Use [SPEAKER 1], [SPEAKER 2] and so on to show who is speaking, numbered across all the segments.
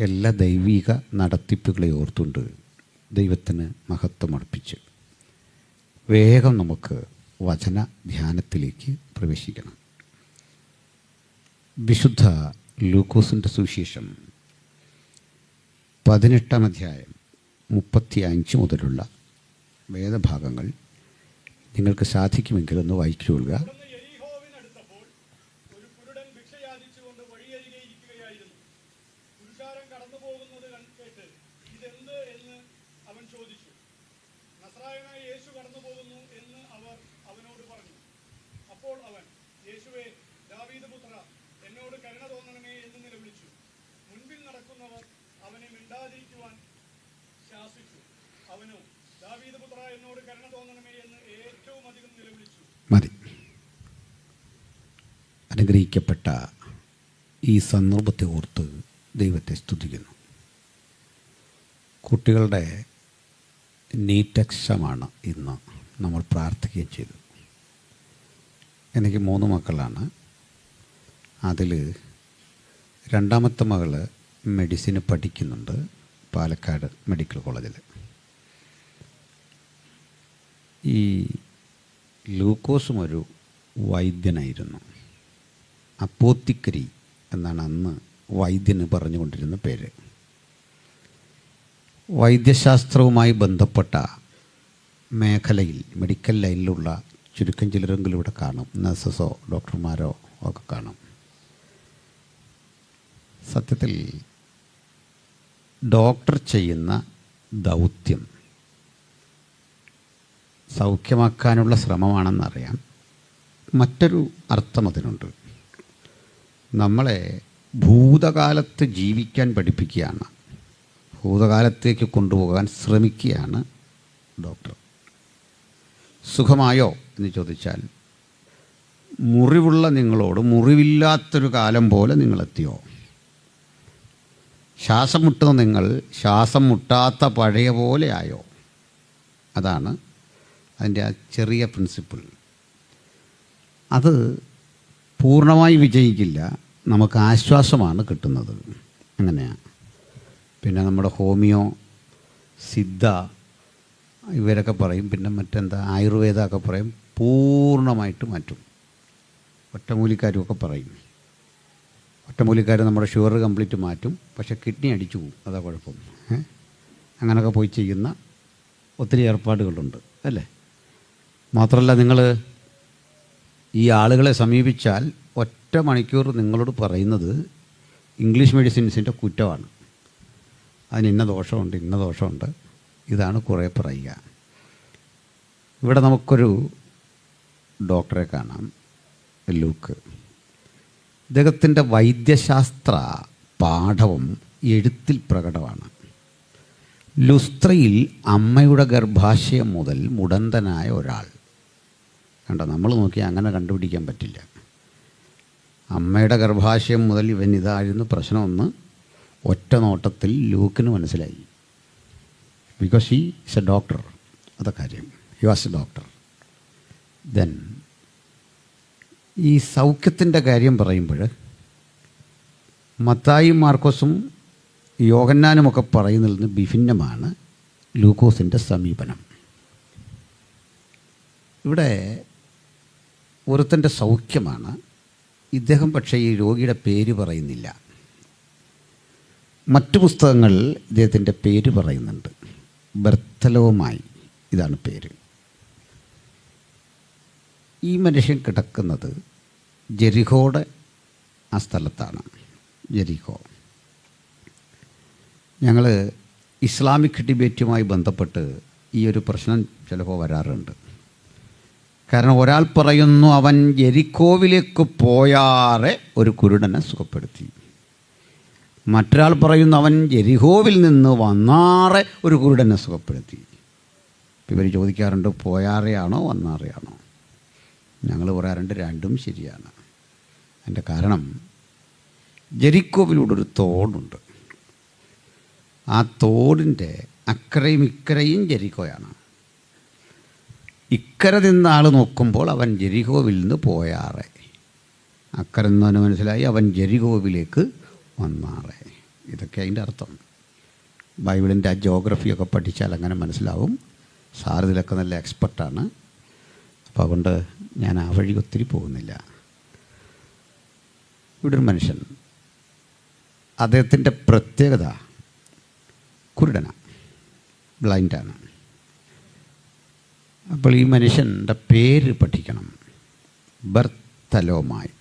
[SPEAKER 1] എല്ലാ ദൈവിക നടത്തിപ്പുകളെ ഓർത്തുകൊണ്ട് ദൈവത്തിന് മഹത്വമർപ്പിച്ച് വേഗം നമുക്ക് വചന ധ്യാനത്തിലേക്ക് പ്രവേശിക്കണം. വിശുദ്ധ ലൂക്കോസിൻ്റെ സുവിശേഷം 18-ാം അധ്യായം 35 മുതലുള്ള വേദഭാഗങ്ങൾ നിങ്ങൾക്ക് സാധിക്കുമെങ്കിൽ ഒന്ന് വായിച്ചുകൊള്ളുക. മതി. അനുഗ്രഹിക്കപ്പെട്ട ഈ സന്ദർഭത്തെ ഓർത്ത് ദൈവത്തെ സ്തുതിക്കുന്നു. കുട്ടികളുടെ നീറ്റ് എക്സാമാണ് ഇന്ന്. നമ്മൾ പ്രാർത്ഥിക്കുകയും ചെയ്തു. എനിക്ക് 3 മക്കളാണ്. അതിൽ രണ്ടാമത്തെ മകൾ മെഡിസിന് പഠിക്കുന്നുണ്ട് പാലക്കാട് മെഡിക്കൽ കോളേജിൽ. ഈ ലൂക്കോസും ഒരു വൈദ്യനായിരുന്നു. അപ്പോത്തിക്കരി എന്നാണ് അന്ന് വൈദ്യന് പറഞ്ഞുകൊണ്ടിരുന്ന പേര്. വൈദ്യശാസ്ത്രവുമായി ബന്ധപ്പെട്ട മേഖലയിൽ മെഡിക്കൽ ലൈനിലുള്ള ചുരുക്കം ചിലരെങ്കിലും ഇവിടെ കാണും. നഴ്സസോ ഡോക്ടർമാരോ ഒക്കെ കാണും. സത്യത്തിൽ ഡോക്ടർ ചെയ്യുന്ന ദൗത്യം സൗഖ്യമാക്കാനുള്ള ശ്രമമാണെന്നറിയാം. മറ്റൊരു അർത്ഥം അതിനുണ്ട്. നമ്മളെ ഭൂതകാലത്ത് ജീവിക്കാൻ പഠിപ്പിക്കുകയാണ്, ഭൂതകാലത്തേക്ക് കൊണ്ടുപോകാൻ ശ്രമിക്കുകയാണ് ഡോക്ടർ. സുഖമായോ എന്ന് ചോദിച്ചാൽ മുറിവുള്ള നിങ്ങളോട് മുറിവില്ലാത്തൊരു കാലം പോലെ നിങ്ങളെത്തിയോ? ശ്വാസം മുട്ടുന്ന നിങ്ങൾ ശ്വാസം മുട്ടാത്ത പഴയ പോലെ ആയോ? അതാണ് അതിൻ്റെ ആ ചെറിയ പ്രിൻസിപ്പിൾ. അത് പൂർണ്ണമായി വിജയിക്കില്ല, നമുക്ക് ആശ്വാസമാണ് കിട്ടുന്നത്. അങ്ങനെയാണ്. പിന്നെ നമ്മുടെ ഹോമിയോ, സിദ്ധ ഇവരൊക്കെ പറയും, പിന്നെ മറ്റെന്താ ആയുർവേദ ഒക്കെ പറയും, പൂർണ്ണമായിട്ട് മാറ്റും. ഒറ്റമൂലിക്കാരുമൊക്കെ പറയും. ഒറ്റമൂലിക്കാർ നമ്മുടെ ഷുഗർ കംപ്ലീറ്റ് മാറ്റും, പക്ഷേ കിഡ്നി അടിച്ചു പോകും. അതാ കുഴപ്പം. അങ്ങനെയൊക്കെ പോയി ചെയ്യുന്ന ഒത്തിരി ഏർപ്പാടുകളുണ്ട് അല്ലേ? മാത്രമല്ല, നിങ്ങൾ ഈ ആളുകളെ സമീപിച്ചാൽ 1 മണിക്കൂർ നിങ്ങളോട് പറയുന്നത് ഇംഗ്ലീഷ് മെഡിസിൻസിൻ്റെ കുറ്റമാണ്. അതിന് ഇന്ന ദോഷമുണ്ട്, ഇന്ന ദോഷമുണ്ട്, ഇതാണ് കുറേ പറയുക. ഇവിടെ നമുക്കൊരു ഡോക്ടറെ കാണാം, ലൂക്ക്. ഇദ്ദേഹത്തിൻ്റെ വൈദ്യശാസ്ത്ര പാഠവും എഴുത്തിൽ പ്രകടമാണ്. ലുസ്ത്രയിൽ അമ്മയുടെ ഗർഭാശയം മുതൽ മുടന്തനായ ഒരാൾ. കണ്ടോ, നമ്മൾ നോക്കിയാൽ അങ്ങനെ കണ്ടുപിടിക്കാൻ പറ്റില്ല. അമ്മയുടെ ഗർഭാശയം മുതൽ ഇവൻ ഇതായിരുന്നു പ്രശ്നമെന്ന് ഒറ്റ നോട്ടത്തിൽ ലൂക്കിന് മനസ്സിലായി. Because he is A doctor. അതാ കാര്യം. He was A doctor. Then ഈ സൗഖ്യത്തിൻ്റെ കാര്യം പറയുമ്പോൾ മത്തായിയും മാർക്കോസും യോഹന്നാനുമൊക്കെ പറയുന്നതിൽ നിന്ന് വിഭിന്നമാണ് ലൂക്കോസിൻ്റെ സമീപനം. ഇവിടെ ഒരുത്തൻ്റെ സൗഖ്യമാണ്. ഇദ്ദേഹം പക്ഷേ ഈ രോഗിയുടെ പേര് പറയുന്നില്ല. മറ്റു പുസ്തകങ്ങൾ ഇദ്ദേഹത്തിൻ്റെ പേര് പറയുന്നുണ്ട്. ബർത്തലോമായി, ഇതാണ് പേര്. ഈ മനുഷ്യൻ കിടക്കുന്നത് ജെറിക്കോയുടെ ആ സ്ഥലത്താണ്. ജെറിക്കോ. ഞങ്ങൾ ഇസ്ലാമിക് ഡിബേറ്റുമായി ബന്ധപ്പെട്ട് ഈ ഒരു പ്രശ്നം ചിലപ്പോൾ വരാറുണ്ട്. കാരണം ഒരാൾ പറയുന്നു അവൻ ജെറിക്കോവിലേക്ക് പോയാറെ ഒരു കുരുടനെ സുഖപ്പെടുത്തി. മറ്റൊരാൾ പറയുന്നു അവൻ ജെറിക്കോവിൽ നിന്ന് വന്നാറെ ഒരു കുരുടനെ സുഖപ്പെടുത്തി. ഇവർ ചോദിക്കാറുണ്ട്, പോയാറെയാണോ വന്നാറെയാണോ? ഞങ്ങൾ പറയാറുണ്ട് രണ്ടും ശരിയാണ്. അതിൻ്റെ കാരണം ജെറിക്കോവിലൂടെ ഒരു തോടുണ്ട്. ആ തോടിൻ്റെ അക്കരയും ഇക്കരയും ജെറിക്കോയാണ്. ഇക്കര നിന്ന ആൾ നോക്കുമ്പോൾ അവൻ ജെറിക്കോവിൽ നിന്ന് പോയാറെ, അക്കരെ നിന്നവന് മനസ്സിലായി അവൻ ജെറിക്കോവിലേക്ക് വന്നാറെ. ഇതൊക്കെ അതിൻ്റെ അർത്ഥം. ബൈബിളിൻ്റെ ആ ജോഗ്രഫിയൊക്കെ പഠിച്ചാൽ അങ്ങനെ മനസ്സിലാവും. സാർ ഇതിലൊക്കെ നല്ല എക്സ്പെർട്ടാണ്. അപ്പോൾ അതുകൊണ്ട് ഞാൻ ആ വഴി ഒത്തിരി പോകുന്നില്ല. ഇവിടെ ഒരു മനുഷ്യൻ, അദ്ദേഹത്തിൻ്റെ പ്രത്യേകത കുരുടനാണ്, ബ്ലൈൻഡാണ്. അപ്പോൾ ഈ മനുഷ്യൻ്റെ പേര് പഠിക്കണം. ബർത്തലോമായി.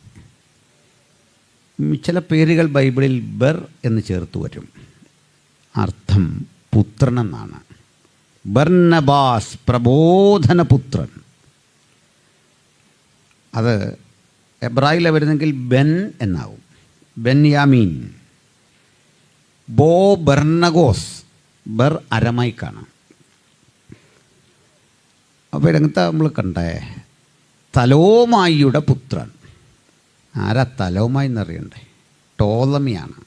[SPEAKER 1] ചില പേരുകൾ ബൈബിളിൽ ബർ എന്ന് ചേർത്ത് വരും. അർത്ഥം പുത്രൻ എന്നാണ്. ബർന്നബാസ്, പ്രബോധനപുത്രൻ. അത് എബ്രായിലെ വരുന്നെങ്കിൽ ബെൻ എന്നാവും. ബെന്യാമീൻ. ബോ ബർണഗോസ്. ബർ അരമൈക്കാണ്. അപ്പോൾ ഇടങ്ങത്തെ നമ്മൾ കണ്ടേ തലോമായിയുടെ പുത്രൻ. ആരാ തലോമായി എന്നറിയണ്ടേ? ടോളമിയാണ്.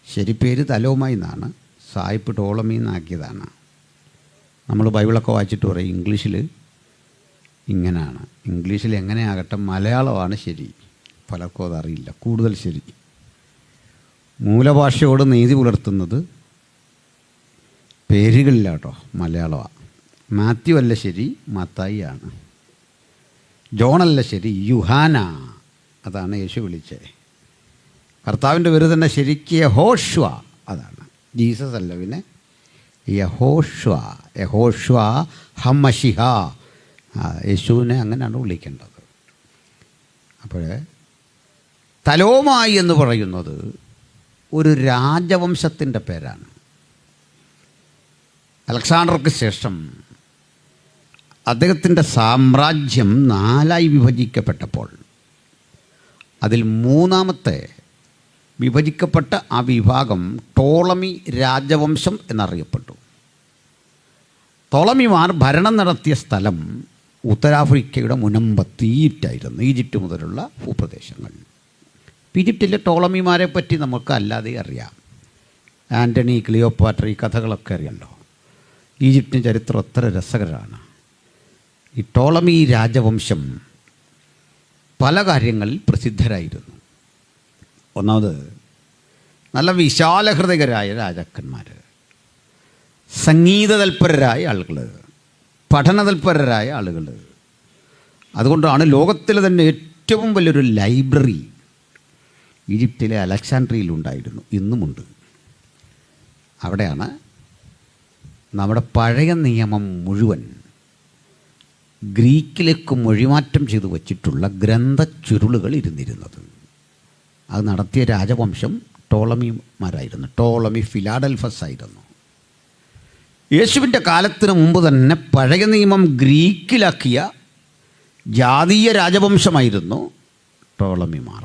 [SPEAKER 1] ശരി പേര് തലോമായി എന്നാണ്, സായിപ്പ് ടോളമി എന്നാക്കിയതാണ്. നമ്മൾ ബൈബിളൊക്കെ വായിച്ചിട്ട് പറയും ഇംഗ്ലീഷിൽ ഇങ്ങനെയാണ്. ഇംഗ്ലീഷിൽ എങ്ങനെയാകട്ടെ, മലയാളമാണ് ശരി. പലർക്കും അതറിയില്ല. കൂടുതൽ ശരി. മൂലഭാഷയോട് നീതി പുലർത്തുന്നത് പേരുകളില്ല കേട്ടോ, മലയാളമാണ്. മാത്യു അല്ല ശരി, മത്തായി ആണ്. ജോണല്ല ശരി, യുഹാന. അതാണ് യേശു വിളിച്ചത്. കർത്താവിൻ്റെ പേര് തന്നെ ശരിക്ക് യഹോഷ്വ. അതാണ് ജീസസ് അല്ല, പിന്നെ യഹോഷ്വ. യഹോഷ്വ ഹമ്മഷിഹ. യേശുവിനെ അങ്ങനെയാണ് വിളിക്കേണ്ടത്. അപ്പോൾ തലോമായി എന്ന് പറയുന്നത് ഒരു രാജവംശത്തിൻ്റെ പേരാണ്. അലക്സാണ്ടർക്ക് ശേഷം അദ്ദേഹത്തിൻ്റെ സാമ്രാജ്യം 4 വിഭജിക്കപ്പെട്ടപ്പോൾ അതിൽ 3-ാമത്തെ വിഭജിക്കപ്പെട്ട ആ വിഭാഗം ടോളമി രാജവംശം എന്നറിയപ്പെട്ടു. ടോളമിമാർ ഭരണം നടത്തിയ സ്ഥലം ഉത്തരാഫ്രിക്കയുടെ മുനമ്പത്ത് ഈജിപ്റ്റായിരുന്നു. ഈജിപ്റ്റ് മുതലുള്ള ഭൂപ്രദേശങ്ങൾ. ഈജിപ്റ്റിലെ ടോളമിമാരെ പറ്റി നമുക്ക് അല്ലാതെ അറിയാം. ആൻ്റണി, ക്ലിയോപാട്ര, ഈ കഥകളൊക്കെ അറിയല്ലോ. ഈജിപ്തിൻ്റെ ചരിത്രം എത്ര രസകരമാണ്. ഈ ടോളമി രാജവംശം പല കാര്യങ്ങളിൽ പ്രസിദ്ധരായിരുന്നു. ഒന്നാമത് നല്ല വിശാലഹൃദയരായ രാജാക്കന്മാർ, സംഗീതതൽപരരായ ആളുകൾ, പഠനതൽപരരായ ആളുകൾ. അതുകൊണ്ടാണ് ലോകത്തിലെ തന്നെ ഏറ്റവും വലിയൊരു ലൈബ്രറി ഈജിപ്തിലെ അലക്സാൻഡ്രിയയിലുണ്ടായിരുന്നു, ഇന്നുമുണ്ട്. അവിടെയാണ് നമ്മുടെ പഴയ നിയമം മുഴുവൻ ഗ്രീക്കിലേക്ക് മൊഴിമാറ്റം ചെയ്തു വച്ചിട്ടുള്ള ഗ്രന്ഥച്ചുരുളുകൾ ഇരുന്നിരുന്നത്. അത് നടത്തിയ രാജവംശം ടോളമിമാരായിരുന്നു. ടോളമി ഫിലാഡൽഫസ് ആയിരുന്നു. യേശുവിൻ്റെ കാലത്തിന് മുമ്പ് തന്നെ പഴയ നിയമം ഗ്രീക്കിലാക്കിയ ജാതീയ രാജവംശമായിരുന്നു ടോളമിമാർ.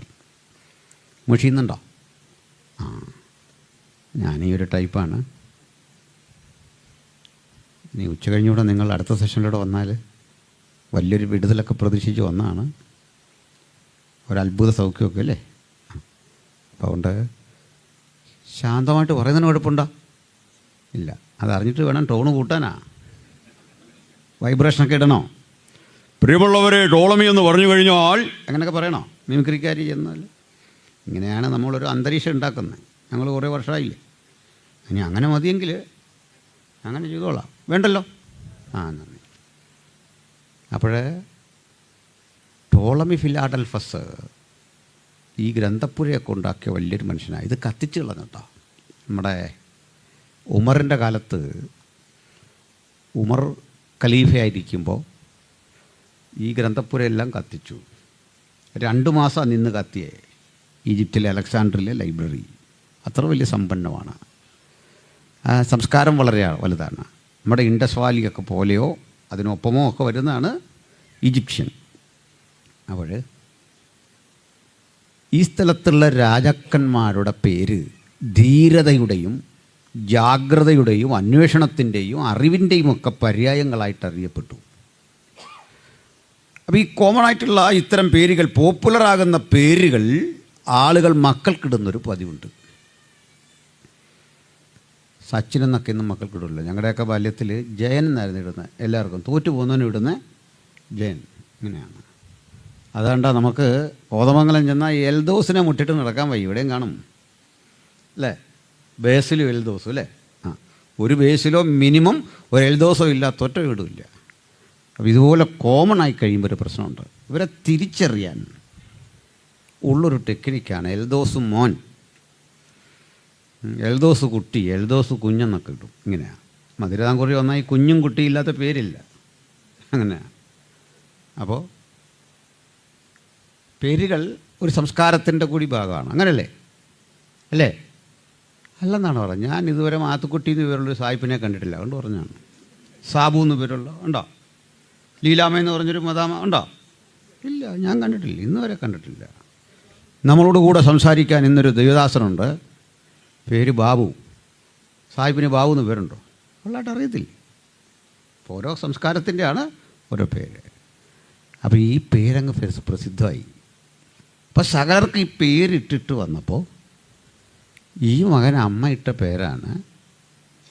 [SPEAKER 1] മുഷിയുന്നുണ്ടോ? ഞാനീ ഒരു ടൈപ്പാണ്. നീ ഉച്ച കഴിഞ്ഞൂടെ നിങ്ങൾ അടുത്ത സെഷനിലൂടെ വന്നാൽ വലിയൊരു വിടുതലൊക്കെ പ്രതീക്ഷിച്ച് വന്നതാണ്. ഒരത്ഭുത സൗഖ്യമൊക്കെ അല്ലേ? അപ്പോൾ അതുകൊണ്ട് ശാന്തമായിട്ട് പറയുന്നതിന് കുഴപ്പമുണ്ടോ? ഇല്ല. അതറിഞ്ഞിട്ട് വേണം ടോണ് കൂട്ടാനാ. വൈബ്രേഷനൊക്കെ ഇടണോ? പ്രിയമുള്ളവരെ, ടോളമി എന്ന് പറഞ്ഞു കഴിഞ്ഞാൽ അങ്ങനെയൊക്കെ പറയണോ? മിമിക്രിക്കാരി ചെന്നാൽ ഇങ്ങനെയാണ് നമ്മളൊരു അന്തരീക്ഷം ഉണ്ടാക്കുന്നത്. ഞങ്ങൾ കുറേ വർഷമായില്ലേ. ഇനി അങ്ങനെ മതിയെങ്കിൽ അങ്ങനെ ചെയ്തോളാം. വേണ്ടല്ലോ. നന്ദി. അപ്പോൾ ടോളമി ഫിലാഡൽഫസ് ഈ ഗ്രന്ഥപ്പുരയൊക്കെ ഉണ്ടാക്കിയ വലിയൊരു മനുഷ്യനാണ്. ഇത് കത്തിച്ച് കളഞ്ഞിട്ടോ. നമ്മുടെ ഉമറിൻ്റെ കാലത്ത് ഉമർ ഖലീഫയായിരിക്കുമ്പോൾ ഈ ഗ്രന്ഥപ്പുരയെല്ലാം കത്തിച്ചു. 2 മാസം നിന്ന് കത്തിയേ ഈജിപ്തിലെ അലക്സാണ്ട്രിയയിലെ ലൈബ്രറി. അത്ര വലിയ സമ്പന്നമാണ്. സംസ്കാരം വളരെ വലുതാണ്. നമ്മുടെ ഇൻഡസ് വാലിയൊക്കെ പോലെയോ അതിനൊപ്പമോ ഒക്കെ വരുന്നതാണ് ഈജിപ്ഷ്യൻ. അപ്പോൾ ഈ സ്ഥലത്തുള്ള രാജാക്കന്മാരുടെ പേര് ധീരതയുടെയും ജാഗ്രതയുടെയും അന്വേഷണത്തിൻ്റെയും അറിവിൻ്റെയും ഒക്കെ പര്യായങ്ങളായിട്ട് അറിയപ്പെട്ടു. അപ്പോൾ ഈ കോമൺ ആയിട്ടുള്ള ഇത്തരം പേരുകൾ, പോപ്പുലറാകുന്ന പേരുകൾ ആളുകൾ മക്കൾക്കിടുന്നൊരു പതിവുണ്ട്. സച്ചിൻ എന്നൊക്കെ ഇന്നും മക്കൾക്കിടില്ല. ഞങ്ങളുടെയൊക്കെ ബാല്യത്തിൽ ജയൻ എന്നായിരുന്നു ഇടുന്നത്. എല്ലാവർക്കും തോറ്റു പോകുന്നവനും ഇടുന്നത് ജയൻ. ഇങ്ങനെയാണ്. അതുകൊണ്ടാണ് നമുക്ക് കോതമംഗലം ചെന്നാൽ എൽദോസിനെ മുട്ടിട്ട് നടക്കാൻ വയ്യ. ഇവിടെയും കാണും. അല്ലേ? ബേസിലും എൽദോസും അല്ലേ? ആ, ഒരു ബേസിലോ മിനിമം ഒരു എൽദോസോ ഇല്ലാത്ത ഒറ്റ വീടുമില്ല. അപ്പോൾ ഇതുപോലെ കോമൺ ആയി കഴിയുമ്പോൾ ഒരു പ്രശ്നമുണ്ട്. ഇവരെ തിരിച്ചറിയാൻ ഉള്ളൊരു ടെക്നിക്കാണ് എൽദോസ് മോൻ, എൽദോസ് കുട്ടി, എൽദോസ് കുഞ്ഞെന്നൊക്കെ കിട്ടും. ഇങ്ങനെയാണ്. മധുരതാംകുറി ഒന്നായി കുഞ്ഞും കുട്ടിയില്ലാത്ത പേരില്ല, അങ്ങനെയാണ്. അപ്പോൾ പേരുകൾ ഒരു സംസ്കാരത്തിൻ്റെ കൂടി ഭാഗമാണ്. അങ്ങനല്ലേ? അല്ലേ? അല്ലെന്നാണ് പറഞ്ഞത്. ഞാൻ ഇതുവരെ മാത്തുക്കുട്ടി എന്ന് പേരുള്ളൊരു സായിപ്പിനെ കണ്ടിട്ടില്ല, അതുകൊണ്ട് പറഞ്ഞാണ്. സാബു എന്ന് പേരുള്ള ഉണ്ടോ? ലീലാമ എന്ന് പറഞ്ഞൊരു മദാമ ഉണ്ടോ? ഇല്ല, ഞാൻ കണ്ടിട്ടില്ല, ഇന്ന് വരെ കണ്ടിട്ടില്ല. നമ്മളോട് കൂടെ സംസാരിക്കാൻ ഇന്നൊരു ദേവദാസനുണ്ട്, പേര് ബാബു. സാഹിബിന് ബാബു എന്ന് പേരുണ്ടോ? ഉള്ളതായിട്ട് അറിയത്തില്ല. അപ്പോൾ ഓരോ സംസ്കാരത്തിൻ്റെയാണ് ഓരോ പേര്. അപ്പോൾ ഈ പേരങ്ങ് പ്രസിദ്ധമായി. അപ്പോൾ സകലർക്ക് ഈ പേരിട്ടിട്ട് വന്നപ്പോൾ ഈ മകൻ അമ്മ ഇട്ട പേരാണ്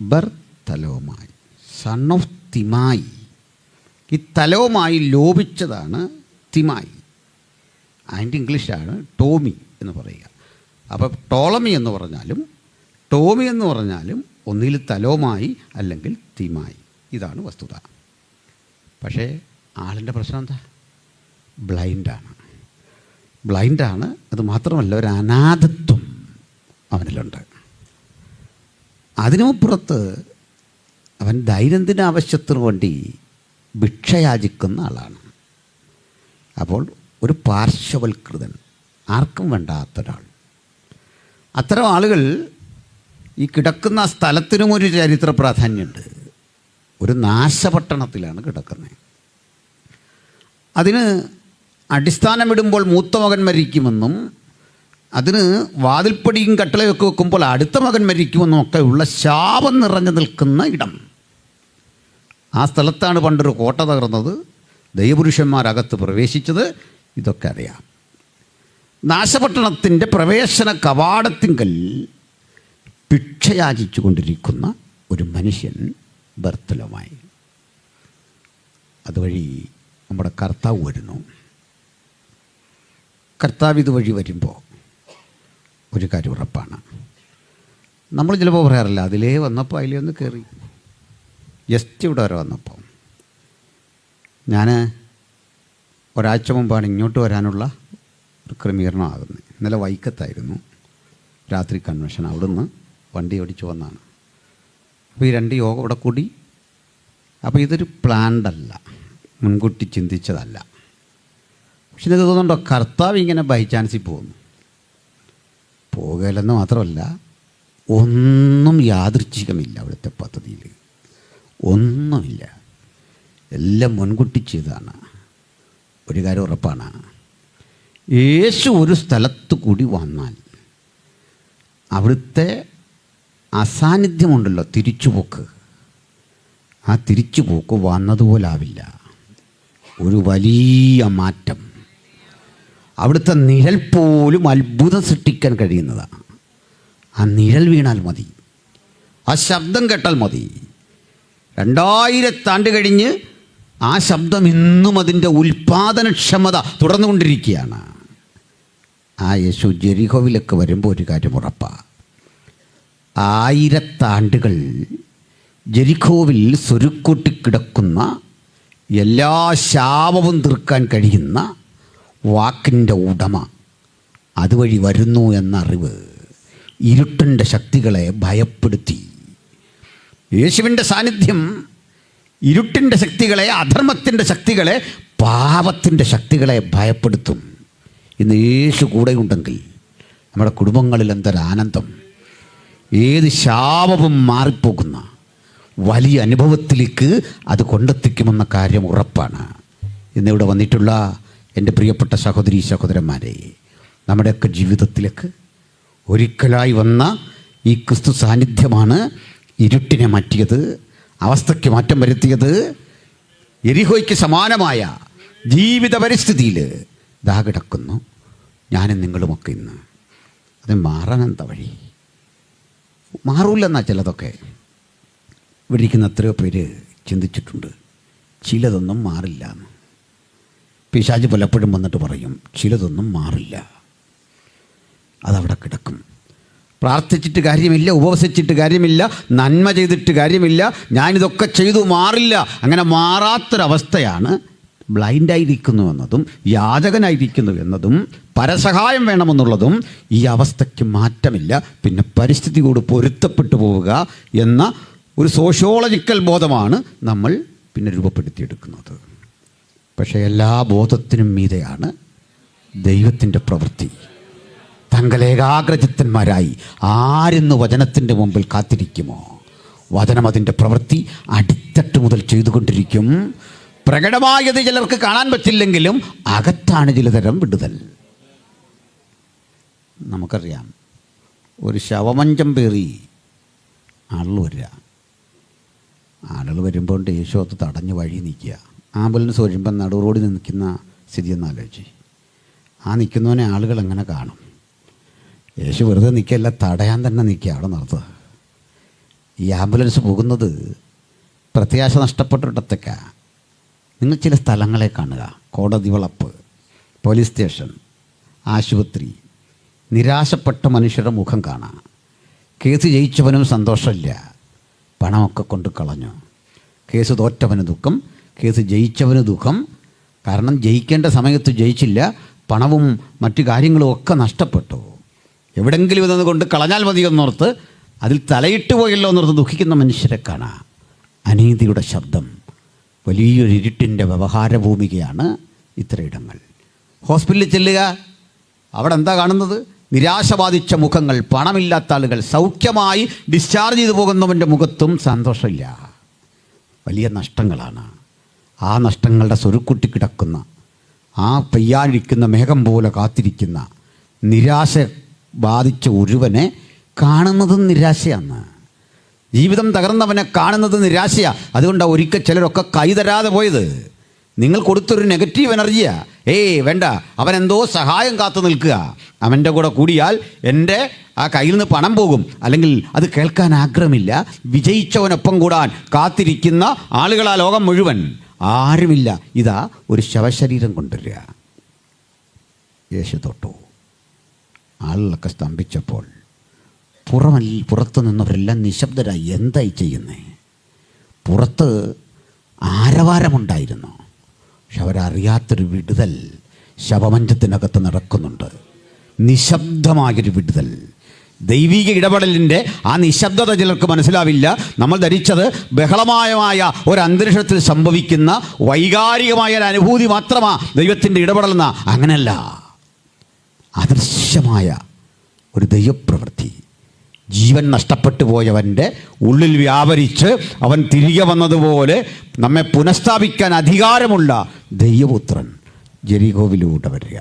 [SPEAKER 1] ബർത്തലോമായി, സൺ ഓഫ് തിമായി. ഈ തലോമായി ലോപിച്ചതാണ് തിമായി. അതിൻ്റെ ഇംഗ്ലീഷാണ് ടോമി എന്ന് പറയുക. അപ്പോൾ ടോളമി എന്ന് പറഞ്ഞാലും ടോമി എന്ന് പറഞ്ഞാലും ഒന്നിൽ തലോമായി അല്ലെങ്കിൽ തിമായി. ഇതാണ് വസ്തുത. പക്ഷേ ആളിൻ്റെ പ്രശ്നം എന്താ? ബ്ലൈൻഡാണ്. അത് മാത്രമല്ല, ഒരു അനാഥത്വം അവനിലുണ്ട്. അതിനുമപ്പുറത്ത് അവൻ ദൈനംദിന ആവശ്യത്തിന് വേണ്ടി ഭിക്ഷയാചിക്കുന്ന ആളാണ്. അപ്പോൾ ഒരു പാർശ്വവൽകൃതൻ, ആർക്കും വേണ്ടാത്തൊരാൾ. അത്തരം ആളുകൾ ഈ കിടക്കുന്ന സ്ഥലത്തിനും ഒരു ചരിത്ര പ്രാധാന്യമുണ്ട്. ഒരു നാശപട്ടണത്തിലാണ് കിടക്കുന്നത്. അതിന് അടിസ്ഥാനമിടുമ്പോൾ മൂത്ത മകൻ മരിക്കുമെന്നും അതിന് വാതിൽപ്പടിയും കട്ടളയൊക്കെ വെക്കുമ്പോൾ അടുത്ത മകൻ മരിക്കുമെന്നും ഒക്കെ ഉള്ള ശാപം നിറഞ്ഞു നിൽക്കുന്ന ഇടം. ആ സ്ഥലത്താണ് പണ്ടൊരു കോട്ട തകർന്നത്, ദൈവപുരുഷന്മാരകത്ത് പ്രവേശിച്ചത്. ഇതൊക്കെ അറിയാം. നാശപട്ടണത്തിൻ്റെ പ്രവേശന കവാടത്തിങ്കൽ ഭിക്ഷയാചിച്ചു കൊണ്ടിരിക്കുന്ന ഒരു മനുഷ്യൻ ബർത്തലോമായി. അതുവഴി നമ്മുടെ കർത്താവ് വരുന്നു. കർത്താവ് ഇതുവഴി വരുമ്പോൾ ഒരു കാര്യം ഉറപ്പാണ്. നമ്മൾ ചിലപ്പോൾ പറയാറില്ല, അതിലേ വന്നപ്പോൾ അതിലേ ഒന്ന് കയറി. ജസ്റ്റ് ഇവിടെ വരെ വന്നപ്പോൾ ഞാൻ ഒരാഴ്ച മുമ്പാണ് ഇങ്ങോട്ട് വരാനുള്ള ഒരു ക്രമീകരണമാകുന്നത്. ഇന്നലെ വൈക്കത്തായിരുന്നു രാത്രി കൺവെൻഷൻ. അവിടുന്ന് വണ്ടി ഓടിച്ചു വന്നാണ്. അപ്പോൾ ഈ 2 യോഗം ഇവിടെ കൂടി. അപ്പോൾ ഇതൊരു പ്ലാൻഡല്ല, മുൻകൂട്ടി ചിന്തിച്ചതല്ല. പക്ഷെ ഇത് തോന്നുന്നുണ്ടോ, കർത്താവ് ഇങ്ങനെ ബൈ ചാൻസിൽ പോകുന്നു. പോകുകയില്ലെന്ന് മാത്രമല്ല, ഒന്നും യാദൃച്ഛികമില്ല. അവിടുത്തെ പദ്ധതിയിൽ ഒന്നുമില്ല, എല്ലാം മുൻകൂട്ടി ചെയ്തതാണ്. ഒരു കാര്യം ഉറപ്പാണ്, യേശു ഒരു സ്ഥലത്ത് കൂടി വന്നാൽ അവിടുത്തെ അസാന്നിധ്യമുണ്ടല്ലോ, തിരിച്ചുപോക്ക്. ആ തിരിച്ചുപോക്ക് വന്നതുപോലാവില്ല. ഒരു വലിയ മാറ്റം. അവിടുത്തെ നിഴൽ പോലും അത്ഭുതം സൃഷ്ടിക്കാൻ കഴിയുന്നതാണ്. ആ നിഴൽ വീണാൽ മതി, ആ ശബ്ദം കേട്ടാൽ മതി. 2000 ആണ്ട് കഴിഞ്ഞ് ആ ശബ്ദം ഇന്നും അതിൻ്റെ ഉൽപാദനക്ഷമത തുടർന്നുകൊണ്ടിരിക്കുകയാണ്. ആ യേശു ജെറിഹോവിലൊക്കെ വരുമ്പോൾ ഒരു കാര്യം ഉറപ്പാണ്, 1000 ആണ്ടുകൾ ജെറിഹോവിൽ സ്വരുക്കൂട്ടിക്കിടക്കുന്ന എല്ലാ ശാപവും തീർക്കാൻ കഴിയുന്ന വാക്കിൻ്റെ ഉടമ അതുവഴി വരുന്നു എന്ന അറിവ് ഇരുട്ടിൻ്റെ ശക്തികളെ ഭയപ്പെടുത്തി. യേശുവിൻ്റെ സാന്നിധ്യം ഇരുട്ടിൻ്റെ ശക്തികളെ, അധർമ്മത്തിൻ്റെ ശക്തികളെ, പാപത്തിൻ്റെ ശക്തികളെ ഭയപ്പെടുത്തും. ഇന്ന് യേശു കൂടെയുണ്ടെങ്കിൽ നമ്മുടെ കുടുംബങ്ങളിൽ എന്തൊരാനന്ദം! ഏത് ശാപവും മാറിപ്പോകുന്ന വലിയ അനുഭവത്തിലേക്ക് അത് കൊണ്ടെത്തിക്കുമെന്ന കാര്യം ഉറപ്പാണ്. ഇന്നിവിടെ വന്നിട്ടുള്ള എൻ്റെ പ്രിയപ്പെട്ട സഹോദരീ സഹോദരന്മാരെ, നമ്മുടെയൊക്കെ ജീവിതത്തിലേക്ക് ഒരിക്കലായി വന്ന ഈ ക്രിസ്തു സാന്നിധ്യമാണ് ഇരുട്ടിനെ മാറ്റിയത്, അവസ്ഥയ്ക്ക് മാറ്റം വരുത്തിയത്. യെരിഹോയ്ക്ക് സമാനമായ ജീവിത പരിസ്ഥിതിയിൽ ദാ കിടക്കുന്നു ഞാനും നിങ്ങളുമൊക്കെ ഇന്ന്. അത് മാറാൻ എന്താ വഴി? മാറൂലെന്നാ ചിലതൊക്കെ. ഇവിടെ ഇരിക്കുന്ന എത്രയോ പേര് ചിന്തിച്ചിട്ടുണ്ട്, ചിലതൊന്നും മാറില്ല എന്ന്. പിശാച് പലപ്പോഴും വന്നിട്ട് പറയും ചിലതൊന്നും മാറില്ല, അതവിടെ കിടക്കും. പ്രാർത്ഥിച്ചിട്ട് കാര്യമില്ല, ഉപവസിച്ചിട്ട് കാര്യമില്ല, നന്മ ചെയ്തിട്ട് കാര്യമില്ല, ഞാനിതൊക്കെ ചെയ്തു മാറില്ല. അങ്ങനെ മാറാത്തൊരവസ്ഥയാണ് ബ്ലൈൻഡായിരിക്കുന്നു എന്നതും യാചകനായിരിക്കുന്നു എന്നതും പരസഹായം വേണമെന്നുള്ളതും. ഈ അവസ്ഥയ്ക്ക് മാറ്റമില്ല. പിന്നെ പരിസ്ഥിതിയോട് പൊരുത്തപ്പെട്ടു പോവുക എന്ന ഒരു സോഷ്യോളജിക്കൽ ബോധമാണ് നമ്മൾ പിന്നെ രൂപപ്പെടുത്തിയെടുക്കുന്നത്. പക്ഷേ എല്ലാ ബോധത്തിനും മീതെയാണ് ദൈവത്തിൻ്റെ പ്രവൃത്തി. തങ്കലേകാഗ്രചിത്തന്മാരായി ആരിന്ന് വചനത്തിൻ്റെ മുമ്പിൽ കാത്തിരിക്കുമോ, വചനം അതിൻ്റെ പ്രവൃത്തി അടിത്തട്ട് മുതൽ ചെയ്തുകൊണ്ടിരിക്കും. പ്രകടമായത് ചിലർക്ക് കാണാൻ പറ്റില്ലെങ്കിലും അകത്താണ് ചിലതരം വിടുതൽ. നമുക്കറിയാം, ഒരു ശവമഞ്ചം പേറി ആളുകൾ വരിക. ആളുകൾ വരുമ്പോൾ യേശു അത് തടഞ്ഞ് വഴി നിൽക്കുക. ആംബുലൻസ് വരുമ്പം നടു റോഡിൽ നിൽക്കുന്ന സ്ഥിതി എന്നാലോചിച്ച്. ആ നിൽക്കുന്നവനെ ആളുകൾ എങ്ങനെ കാണും? യേശു വെറുതെ നിൽക്കുകയല്ല, തടയാൻ തന്നെ നിൽക്കുക അവിടെ നിർത്തുക. ഈ ആംബുലൻസ് പോകുന്നത് പ്രത്യാശ നഷ്ടപ്പെട്ടിടത്തേക്കാണ്. നിങ്ങൾ ചില സ്ഥലങ്ങളെ കാണുക. കോടതി വളപ്പ്, പോലീസ് സ്റ്റേഷൻ, ആശുപത്രി. നിരാശപ്പെട്ട മനുഷ്യരുടെ മുഖം കാണാം. കേസ് ജയിച്ചവനും സന്തോഷമില്ല, പണമൊക്കെ കൊണ്ട് കളഞ്ഞു. കേസ് തോറ്റവന് ദുഃഖം, കേസ് ജയിച്ചവന് ദുഃഖം. കാരണം ജയിക്കേണ്ട സമയത്ത് ജയിച്ചില്ല, പണവും മറ്റു കാര്യങ്ങളും ഒക്കെ നഷ്ടപ്പെട്ടു. എവിടെങ്കിലും ഇതൊന്ന് കൊണ്ട് കളഞ്ഞാൽ മതിയെന്നോർത്ത് അതിൽ തലയിട്ട് പോയല്ലോ എന്നോർത്ത് ദുഃഖിക്കുന്ന മനുഷ്യരെ കാണാം. അനീതിയുടെ ശബ്ദം. വലിയൊരു ഇരുട്ടിൻ്റെ വ്യവഹാര ഭൂമികയാണ് ഇത്തരയിടങ്ങൾ. ഹോസ്പിറ്റലിൽ ചെല്ലുക, അവിടെ എന്താ കാണുന്നത്? നിരാശ ബാധിച്ച മുഖങ്ങൾ, പണമില്ലാത്ത ആളുകൾ. സൗഖ്യമായി ഡിസ്ചാർജ് ചെയ്തു പോകുന്നവൻ്റെ മുഖത്തും സന്തോഷമില്ല. വലിയ നഷ്ടങ്ങളാണ്. ആ നഷ്ടങ്ങളുടെ സ്വരുക്കുട്ടി കിടക്കുന്ന, ആ പെയ്യാനിരിക്കുന്ന മേഘം പോലെ കാത്തിരിക്കുന്ന, നിരാശ ബാധിച്ച ഒരുവനെ കാണുന്നതും നിരാശയാണ്. ജീവിതം തകർന്നവനെ കാണുന്നത് നിരാശയാണ്. അതുകൊണ്ടാണ് ഒരിക്കൽ ചിലരൊക്കെ കൈതരാതെ പോയത്. നിങ്ങൾ കൊടുത്തൊരു നെഗറ്റീവ് എനർജിയാണ്. വേണ്ട, അവനെന്തോ സഹായം കാത്തു നിൽക്കുക, അവൻ്റെ കൂടെ കൂടിയാൽ എൻ്റെ ആ കയ്യിൽ നിന്ന് പണം പോകും, അല്ലെങ്കിൽ അത് കേൾക്കാൻ ആഗ്രഹമില്ല. വിജയിച്ചവനൊപ്പം കൂടാൻ കാത്തിരിക്കുന്ന ആളുകളാ ലോകം മുഴുവൻ. ആരുമില്ല. ഇതാ ഒരു ശവശരീരം കൊണ്ടുവരിക. യേശു തൊട്ടു. ആളുകളൊക്കെ സ്തംഭിച്ചപ്പോൾ പുറത്തു നിന്നവരെല്ലാം നിശബ്ദരായി. എന്തായി ചെയ്യുന്നേ? പുറത്ത് ആരവാരമുണ്ടായിരുന്നു, പക്ഷെ അവരറിയാത്തൊരു വിടുതൽ ശവമഞ്ചത്തിനകത്ത് നടക്കുന്നുണ്ട്. നിശബ്ദമായൊരു വിടുതൽ. ദൈവിക ഇടപെടലിൻ്റെ ആ നിശബ്ദത ചിലർക്ക് മനസ്സിലാവില്ല. നമ്മൾ ധരിച്ചത് ബഹളമയമായ ഒരു അന്തരീക്ഷത്തിൽ സംഭവിക്കുന്ന വൈകാരികമായ ഒരു അനുഭൂതി മാത്രമാണ് ദൈവത്തിൻ്റെ ഇടപെടലെന്ന. അങ്ങനെയല്ല, അദൃശ്യമായ ഒരു ദൈവപ്രവൃത്തി. ജീവൻ നഷ്ടപ്പെട്ടു പോയവൻ്റെ ഉള്ളിൽ വ്യാപരിച്ച് അവൻ തിരികെ വന്നതുപോലെ നമ്മെ പുനഃസ്ഥാപിക്കാൻ അധികാരമുള്ള ദൈവപുത്രൻ ജെറിക്കോവിലൂടെ വരിക.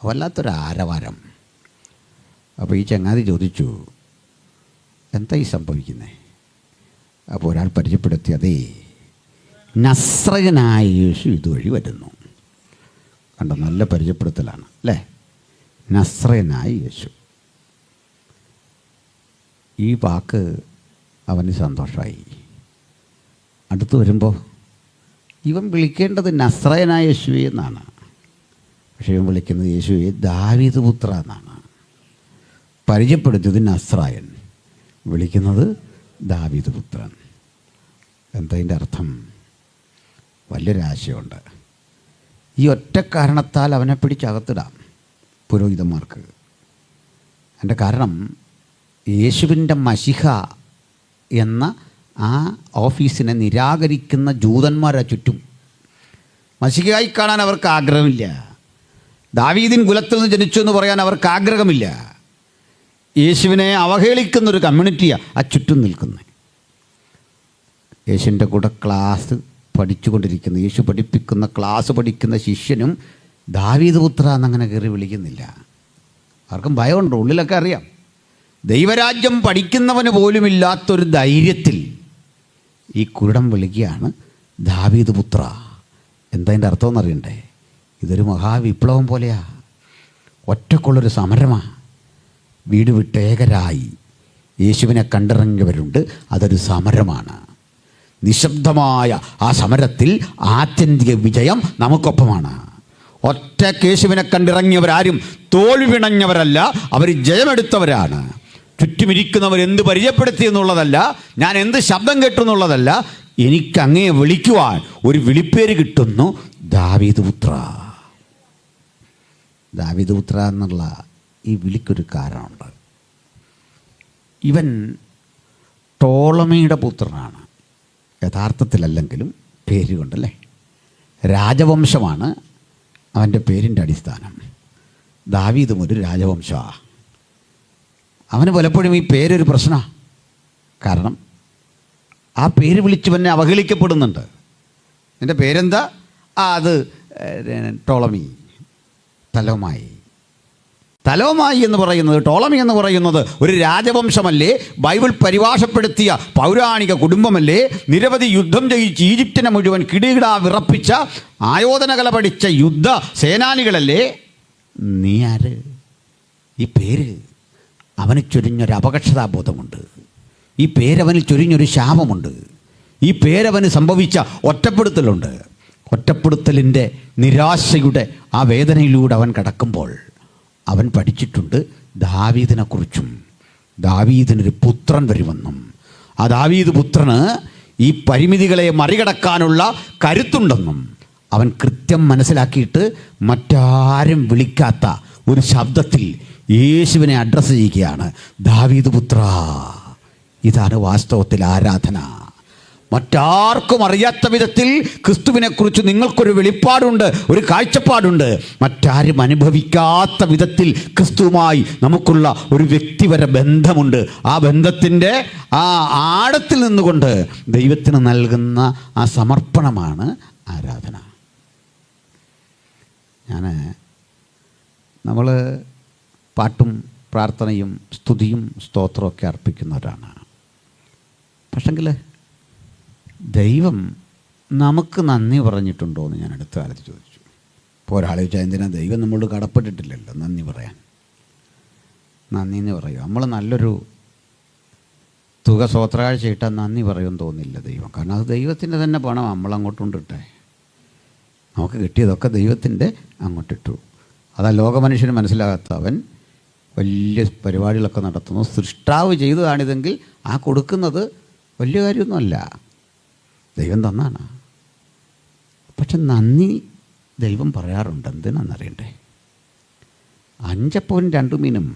[SPEAKER 1] വല്ലാത്തൊരാരവാരം. അപ്പോൾ ഈ ചങ്ങാതി ചോദിച്ചു, എന്താ ഈ സംഭവിക്കുന്നത്? അപ്പോൾ ഒരാൾ പരിചയപ്പെടുത്തി, അതേ നസ്രയനായ യേശു ഇതുവഴി വരുന്നു. കണ്ടോ, നല്ല പരിചയപ്പെടുത്തലാണ് അല്ലേ? നസ്രയനായ യേശു. ഈ വാക്ക് അവന് സന്തോഷമായി. അടുത്ത് വരുമ്പോൾ ഇവൻ വിളിക്കേണ്ടത് നസ്രയനായ യേശുവെ എന്നാണ്. പക്ഷേ ഇവൻ വിളിക്കുന്നത് യേശുവെ ദാവീദ് പുത്ര എന്നാണ്. പരിചയപ്പെടുത്തിയത് നസ്രായൻ, വിളിക്കുന്നത് ദാവീദ് പുത്രൻ. എന്തതിൻ്റെ അർത്ഥം? വലിയൊരാശയമുണ്ട്. ഈ ഒറ്റ കാരണത്താൽ അവനെ പിടിച്ചകത്തിടാം പുരോഹിതന്മാർക്ക്. അതിൻ്റെ കാരണം യേശുവിൻ്റെ മശിഹ എന്ന ആ ഓഫീസിനെ നിരാകരിക്കുന്ന ജൂതന്മാരെ ചുറ്റും. മശിഹയായി കാണാൻ അവർക്ക് ആഗ്രഹമില്ല. ദാവീദിൻ കുലത്തിൽ നിന്ന് ജനിച്ചു എന്ന് പറയാൻ അവർക്ക് ആഗ്രഹമില്ല. യേശുവിനെ അവഹേളിക്കുന്നൊരു കമ്മ്യൂണിറ്റിയാണ് ആ ചുറ്റും നിൽക്കുന്നത്. യേശുവിൻ്റെ കൂടെ ക്ലാസ് പഠിച്ചുകൊണ്ടിരിക്കുന്ന, യേശു പഠിപ്പിക്കുന്ന ക്ലാസ് പഠിക്കുന്ന ശിഷ്യനും ദാവീദ് പുത്ര എന്നങ്ങനെ കയറി വിളിക്കുന്നില്ല. ആർക്കും ഭയമുണ്ട്, ഉള്ളിലൊക്കെ അറിയാം. ദൈവരാജ്യം പഠിക്കുന്നവന് പോലുമില്ലാത്തൊരു ധൈര്യത്തിൽ ഈ കുരുടൻ വിളിക്കുകയാണ് ദാവീദ് പുത്ര. എന്തതിൻ്റെ അർത്ഥം എന്നറിയണ്ടേ? ഇതൊരു മഹാവിപ്ലവം പോലെയാ. ഒറ്റക്കുള്ളൊരു സമരമാണ്. വീട് വിട്ടേകരായി യേശുവിനെ കണ്ടിറങ്ങിയവരുണ്ട്. അതൊരു സമരമാണ്. നിശബ്ദമായ ആ സമരത്തിൽ ആത്യന്തിക വിജയം നമുക്കൊപ്പമാണ്. ഒറ്റ യേശുവിനെ കണ്ടിറങ്ങിയവരാരും തോൽവി പിണഞ്ഞവരല്ല, അവർ ജയമെടുത്തവരാണ്. ചുറ്റുമിരിക്കുന്നവർ എന്ത് പരിചയപ്പെടുത്തി എന്നുള്ളതല്ല, ഞാൻ എന്ത് ശബ്ദം കേട്ടു എന്നുള്ളതല്ല, എനിക്ക് അങ്ങയെ വിളിക്കുവാൻ ഒരു വിളിപ്പേര് കിട്ടുന്നു, ദാവീദ് പുത്ര. ദാവീദ് പുത്ര എന്നുള്ള ഈ വിളിക്കൊരു കാരണമുണ്ട്. ഇവൻ ടോളമിയുടെ പുത്രനാണ്, യഥാർത്ഥത്തിലല്ലെങ്കിലും പേര് കൊണ്ടല്ലേ. രാജവംശമാണ് അവൻ്റെ പേരിൻ്റെ അടിസ്ഥാനം. ദാവീദും ഒരു രാജവംശമാണ്. അവന് പലപ്പോഴും ഈ പേരൊരു പ്രശ്നമാണ്. കാരണം ആ പേര് വിളിച്ചവനെ അവഹേളിക്കപ്പെടുന്നുണ്ട്. എൻ്റെ പേരെന്താ? അത് ടോളമി, തലോമായി എന്ന് പറയുന്നത്, ടോളമി എന്ന് പറയുന്നത് ഒരു രാജവംശമല്ലേ? ബൈബിൾ പരിഭാഷപ്പെടുത്തിയ പൗരാണിക കുടുംബമല്ലേ? നിരവധി യുദ്ധം ജയിച്ച് ഈജിപ്തിനെ മുഴുവൻ കിടുകിടാ വിറപ്പിച്ച, ആയോധനകല പഠിച്ച യുദ്ധ സേനാനികളല്ലേ? നീ ആര്? ഈ പേര് അവന് ചൊരിഞ്ഞൊരു അപകർഷതാബോധമുണ്ട്. ഈ പേരവനിൽ ചൊരിഞ്ഞൊരു ശാപമുണ്ട്. ഈ പേരവന് സംഭവിച്ച ഒറ്റപ്പെടുത്തലുണ്ട്. ഒറ്റപ്പെടുത്തലിൻ്റെ നിരാശയുടെ ആ വേദനയിലൂടെ അവൻ കടക്കുമ്പോൾ അവൻ പഠിച്ചിട്ടുണ്ട് ദാവീദിനെക്കുറിച്ചും. ദാവീദിനൊരു പുത്രൻ വരുമെന്നും, ആ ദാവീദ് പുത്രന് ഈ പരിമിതികളെ മറികടക്കാനുള്ള കരുത്തുണ്ടെന്നും അവൻ കൃത്യം മനസ്സിലാക്കിയിട്ട് മറ്റാരും വിളിക്കാത്ത ഒരു ശബ്ദത്തിൽ യേശുവിനെ അഡ്രസ്സ് ചെയ്യുകയാണ്, ദാവീദ് പുത്ര. ഇതാണ് വാസ്തവത്തിൽ ആരാധന. മറ്റാർക്കും അറിയാത്ത വിധത്തിൽ ക്രിസ്തുവിനെക്കുറിച്ച് നിങ്ങൾക്കൊരു വെളിപ്പാടുണ്ട്, ഒരു കാഴ്ചപ്പാടുണ്ട്. മറ്റാരും അനുഭവിക്കാത്ത വിധത്തിൽ ക്രിസ്തുവുമായി നമുക്കുള്ള ഒരു വ്യക്തിപര ബന്ധമുണ്ട്. ആ ബന്ധത്തിൻ്റെ ആ ആഴത്തിൽ നിന്നുകൊണ്ട് ദൈവത്തിന് നൽകുന്ന ആ സമർപ്പണമാണ് ആരാധന. നമ്മൾ പാട്ടും പ്രാർത്ഥനയും സ്തുതിയും സ്തോത്രമൊക്കെ അർപ്പിക്കുന്നവരാണ്. പക്ഷെങ്കിൽ ദൈവം നമുക്ക് നന്ദി പറഞ്ഞിട്ടുണ്ടോ എന്ന് ഞാൻ അടുത്ത കാലത്ത് ചോദിച്ചു. ഇപ്പോൾ ഒരാൾ ചോദിച്ചാൽ എന്തിനാ, ദൈവം നമ്മളോട് കടപ്പെട്ടിട്ടില്ലല്ലോ നന്ദി പറയാൻ. നന്ദി എന്ന് പറയും, നമ്മൾ നല്ലൊരു തുക സ്വോത്രകാഴ്ച ഇട്ടാൽ നന്ദി പറയുമെന്ന് തോന്നില്ല ദൈവം. കാരണം അത് ദൈവത്തിൻ്റെ തന്നെ പണം, നമ്മളങ്ങോട്ട് കൊണ്ടിട്ടെ. നമുക്ക് കിട്ടിയതൊക്കെ ദൈവത്തിൻ്റെ അങ്ങോട്ടിട്ടു. അതാ ലോകമനുഷ്യന് മനസ്സിലാകാത്ത അവൻ വലിയ പരിപാടികളൊക്കെ നടത്തുന്നു. സൃഷ്ടാവ് ചെയ്തതാണിതെങ്കിൽ ആ കൊടുക്കുന്നത് വലിയ കാര്യമൊന്നുമല്ല, ദൈവം തന്നാണ്. പക്ഷെ നന്ദി ദൈവം പറയാറുണ്ട്. എന്തിനാണെന്നറിയണ്ടേ? 5 അപ്പവും 2 മീനും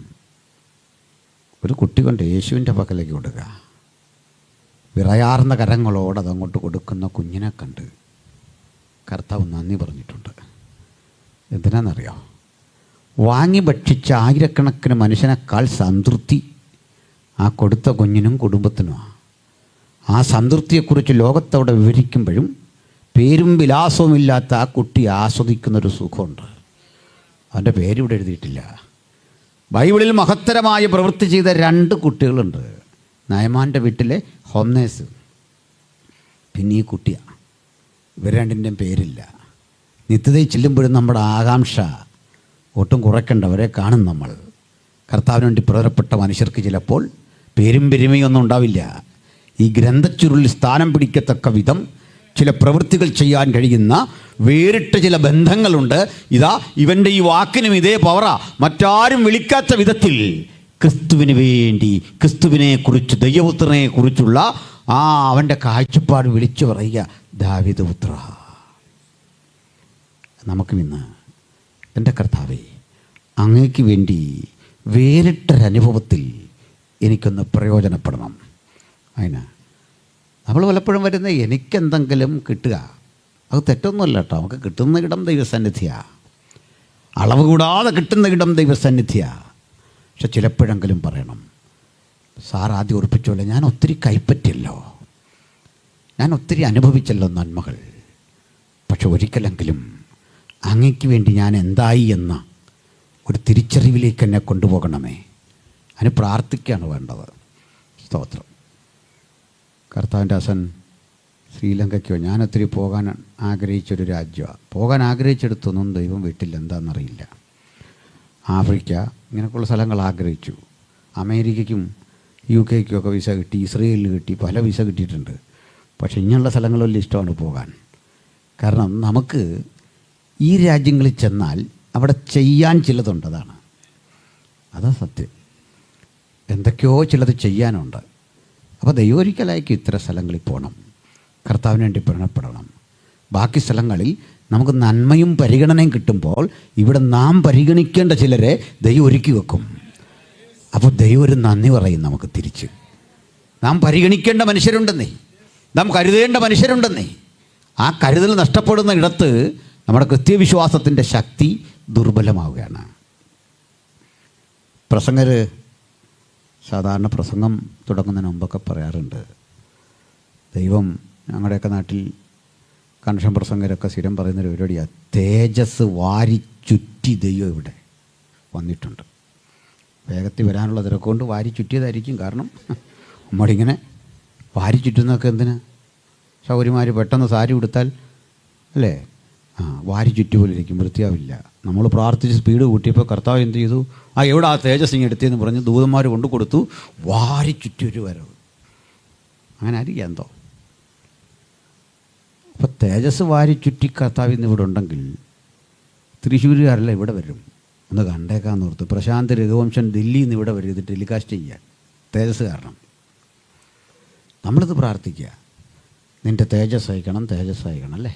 [SPEAKER 1] ഒരു കുട്ടി കൊണ്ട് യേശുവിൻ്റെ പക്കലേക്ക് കൊടുക്കുക. വിറയാർന്ന കരങ്ങളോട് അതങ്ങോട്ട് കൊടുക്കുന്ന കുഞ്ഞിനെ കണ്ട് കർത്താവ് നന്ദി പറഞ്ഞിട്ടുണ്ട്. എന്തിനാണെന്നറിയോ? വാങ്ങി ഭക്ഷിച്ച ആയിരക്കണക്കിന് മനുഷ്യനേക്കാൾ സംതൃപ്തി ആ കൊടുത്ത കുഞ്ഞിനും കുടുംബത്തിനുമാണ്. ആ സംതൃപ്തിയെക്കുറിച്ച് ലോകത്തവിടെ വിവരിക്കുമ്പോഴും പേരും വിലാസവും ഇല്ലാത്ത ആ കുട്ടി ആസ്വദിക്കുന്നൊരു സുഖമുണ്ട്. അവൻ്റെ പേരിവിടെ എഴുതിയിട്ടില്ല. ബൈബിളിൽ മഹത്തരമായ പ്രവൃത്തി ചെയ്ത 2 കുട്ടികളുണ്ട്. നയമാൻ്റെ വീട്ടിലെ ഹോം നേഴ്സ്, പിന്നെ ഈ കുട്ടിയാണ്. ഇവർ രണ്ടിൻ്റെയും പേരില്ല. നിത്യതയിൽ ചെല്ലുമ്പോഴും നമ്മുടെ ആകാംക്ഷ ഒട്ടും കുറയ്ക്കേണ്ടവരെ കാണും നമ്മൾ. കർത്താവിന് വേണ്ടി പ്രധാനപ്പെട്ട മനുഷ്യർക്ക് ചിലപ്പോൾ പേരും പെരുമയൊന്നും ഉണ്ടാവില്ല. ഈ ഗ്രന്ഥച്ചുരുളിൽ സ്ഥാനം പിടിക്കത്തക്ക വിധം ചില പ്രവൃത്തികൾ ചെയ്യാൻ കഴിയുന്ന വേറിട്ട ചില ബന്ധങ്ങളുണ്ട്. ഇതാ ഇവൻ്റെ ഈ വാക്കിനും ഇതേ പവറാ. മറ്റാരും വിളിക്കാത്ത വിധത്തിൽ ക്രിസ്തുവിന് വേണ്ടി, ക്രിസ്തുവിനെക്കുറിച്ച്, ദൈവപുത്രനെക്കുറിച്ചുള്ള ആ അവൻ്റെ കാഴ്ചപ്പാട് വിളിച്ചു പറയുക, ദാവീദ് പുത്ര. നമുക്കും ഇന്ന് എൻ്റെ കർത്താവേ, അങ്ങേക്ക് വേണ്ടി വേറിട്ടൊരനുഭവത്തിൽ എനിക്കൊന്ന് പ്രയോജനപ്പെടണം. അതിന് നമ്മൾ പലപ്പോഴും വരുന്ന എനിക്കെന്തെങ്കിലും കിട്ടുക, അത് തെറ്റൊന്നുമല്ല കേട്ടോ. നമുക്ക് കിട്ടുന്ന ഇടം ദൈവസന്നിധിയാണ്, അളവ് കൂടാതെ കിട്ടുന്ന ഇടം ദൈവസന്നിധിയാണ്. പക്ഷെ ചിലപ്പോഴെങ്കിലും പറയണം, സാർ ആദ്യം ഉറപ്പിച്ചോലെ, ഞാൻ ഒത്തിരി കൈപ്പറ്റിയല്ലോ, ഞാൻ ഒത്തിരി അനുഭവിച്ചല്ലോ നന്മകൾ. പക്ഷെ ഒരിക്കലെങ്കിലും അങ്ങയ്ക്ക് വേണ്ടി ഞാൻ എന്തായി എന്ന ഒരു തിരിച്ചറിവിലേക്ക് എന്നെ കൊണ്ടുപോകണമേ. അതിന് പ്രാർത്ഥിക്കുകയാണ് വേണ്ടത്. സ്തോത്രം. കർത്താവിൻ്റെ അസൻ ശ്രീലങ്കയ്ക്കോ ഞാൻ ഒത്തിരി പോകാൻ ആഗ്രഹിച്ചൊരു രാജ്യമാണ്. പോകാൻ ആഗ്രഹിച്ചെടുത്തൊന്നും ദൈവം വീട്ടിൽ എന്താണെന്നറിയില്ല. ആഫ്രിക്ക ഇങ്ങനെയൊക്കെയുള്ള സ്ഥലങ്ങൾ ആഗ്രഹിച്ചു. അമേരിക്കയ്ക്കും UK ഒക്കെ വിസ കിട്ടി, ഇസ്രയേലിന് കിട്ടി, പല വിസ കിട്ടിയിട്ടുണ്ട്. പക്ഷേ ഇങ്ങനെയുള്ള സ്ഥലങ്ങളിൽ വലിയ ഇഷ്ടമാണ് പോകാൻ. കാരണം നമുക്ക് ഈ രാജ്യങ്ങളിൽ ചെന്നാൽ അവിടെ ചെയ്യാൻ ചിലതുണ്ട്. അതാ സത്യം. എന്തൊക്കെയോ ചിലത് ചെയ്യാനുണ്ട്. അപ്പോൾ ദൈവം ഒരിക്കലായിരിക്കും ഇത്തരം സ്ഥലങ്ങളിൽ പോകണം, കർത്താവിന് വേണ്ടി പ്രണപ്പെടണം. ബാക്കി സ്ഥലങ്ങളിൽ നമുക്ക് നന്മയും പരിഗണനയും കിട്ടുമ്പോൾ ഇവിടെ നാം പരിഗണിക്കേണ്ട ചിലരെ ദൈവം ഒരുക്കി വെക്കും. അപ്പോൾ ദൈവം ഒരു നന്ദി പറയും നമുക്ക് തിരിച്ച്. നാം പരിഗണിക്കേണ്ട മനുഷ്യരുണ്ടെന്നേ, നാം കരുതേണ്ട മനുഷ്യരുണ്ടെന്നേ. ആ കരുതൽ നഷ്ടപ്പെടുന്ന ഇടത്ത് നമ്മുടെ കൃത്യവിശ്വാസത്തിൻ്റെ ശക്തി ദുർബലമാവുകയാണ്. പ്രസംഗർ സാധാരണ പ്രസംഗം തുടങ്ങുന്നതിന് മുമ്പൊക്കെ പറയാറുണ്ട്, ദൈവം ഞങ്ങളുടെയൊക്കെ നാട്ടിൽ കൺഷൻ പ്രസംഗരൊക്കെ സ്ഥിരം പറയുന്നൊരു പരിപാടിയാണ്, തേജസ് വാരി ചുറ്റി ദൈവം ഇവിടെ വന്നിട്ടുണ്ട്. വേഗത്തിൽ വരാനുള്ള തിരക്കുകൊണ്ട് വാരി ചുറ്റിയതായിരിക്കും. കാരണം നമ്മളിങ്ങനെ വാരി ചുറ്റുന്നതൊക്കെ എന്തിനാ? സൗകര്യമാർ പെട്ടെന്ന് സാരി ഉടുത്താൽ അല്ലേ, വാരി ചുറ്റി പോലെ ഇരിക്കും, വൃത്തിയാവില്ല. നമ്മൾ പ്രാർത്ഥിച്ച് സ്പീഡ് കൂട്ടിയപ്പോൾ കർത്താവ് എന്ത് ചെയ്തു? എവിടെ ആ തേജസ് ഇങ്ങനെ എടുത്തതെന്ന് പറഞ്ഞ് ദൂതന്മാർ കൊണ്ടു കൊടുത്തു. വാരി ചുറ്റി ഒരു വരവ്. അങ്ങനെ ആയിരിക്കാം എന്തോ. അപ്പോൾ തേജസ് വാരി ചുറ്റി കർത്താവ് ഇന്ന് ഇവിടെ ഉണ്ടെങ്കിൽ തൃശ്ശൂരുകാരല്ല ഇവിടെ വരും, ഒന്ന് കണ്ടേക്കാന്ന് ഓർത്ത്. പ്രശാന്ത് രഘുവംശൻ ദില്ലിയിൽ നിന്ന് ഇവിടെ വരും, ഇത് ടെലികാസ്റ്റ് ചെയ്യാൻ. തേജസ് കാരണം നമ്മളിത് പ്രാർത്ഥിക്കുക, നിൻ്റെ തേജസ് അയക്കണം, തേജസ് അയക്കണം അല്ലേ.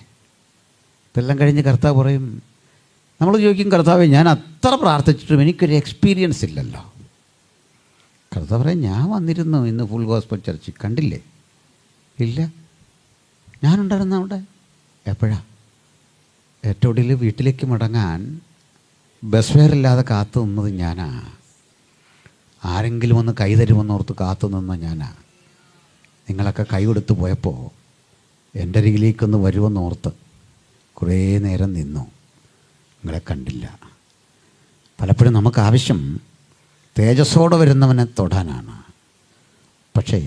[SPEAKER 1] ഇതെല്ലാം കഴിഞ്ഞ് കർത്താവ് പറയും, നമ്മൾ ചോദിക്കും, കർത്താവേ ഞാൻ അത്ര പ്രാർത്ഥിച്ചിട്ടും എനിക്കൊരു എക്സ്പീരിയൻസ് ഇല്ലല്ലോ. കർത്താവ് പറയും, ഞാൻ വന്നിരുന്നു ഇന്ന് ഫുൾ ഗോസ്പൽ ചർച്ച്, കണ്ടില്ലേ? ഇല്ല, ഞാനുണ്ടായിരുന്നു അവിടെ. എപ്പോഴാ? ഏറ്റവും ഒടുവിൽ വീട്ടിലേക്ക് മടങ്ങാൻ ബസ് ഫെയർ ഇല്ലാതെ കാത്തു നിന്നത് ഞാനാ. ആരെങ്കിലും ഒന്ന് കൈ തരുമെന്നോർത്ത് കാത്തു നിന്ന ഞാനാ. നിങ്ങളൊക്കെ കൈ കൊടുത്ത് പോയപ്പോൾ എൻ്റെ അരികിലേക്കൊന്ന് വരുമെന്നോർത്ത് കുറേ നേരം നിന്നു, നിങ്ങളെ കണ്ടില്ല. പലപ്പോഴും നമുക്ക് ആവശ്യം തേജസ്സോടെ വരുന്നവനെ തൊടാനാണ്. പക്ഷേ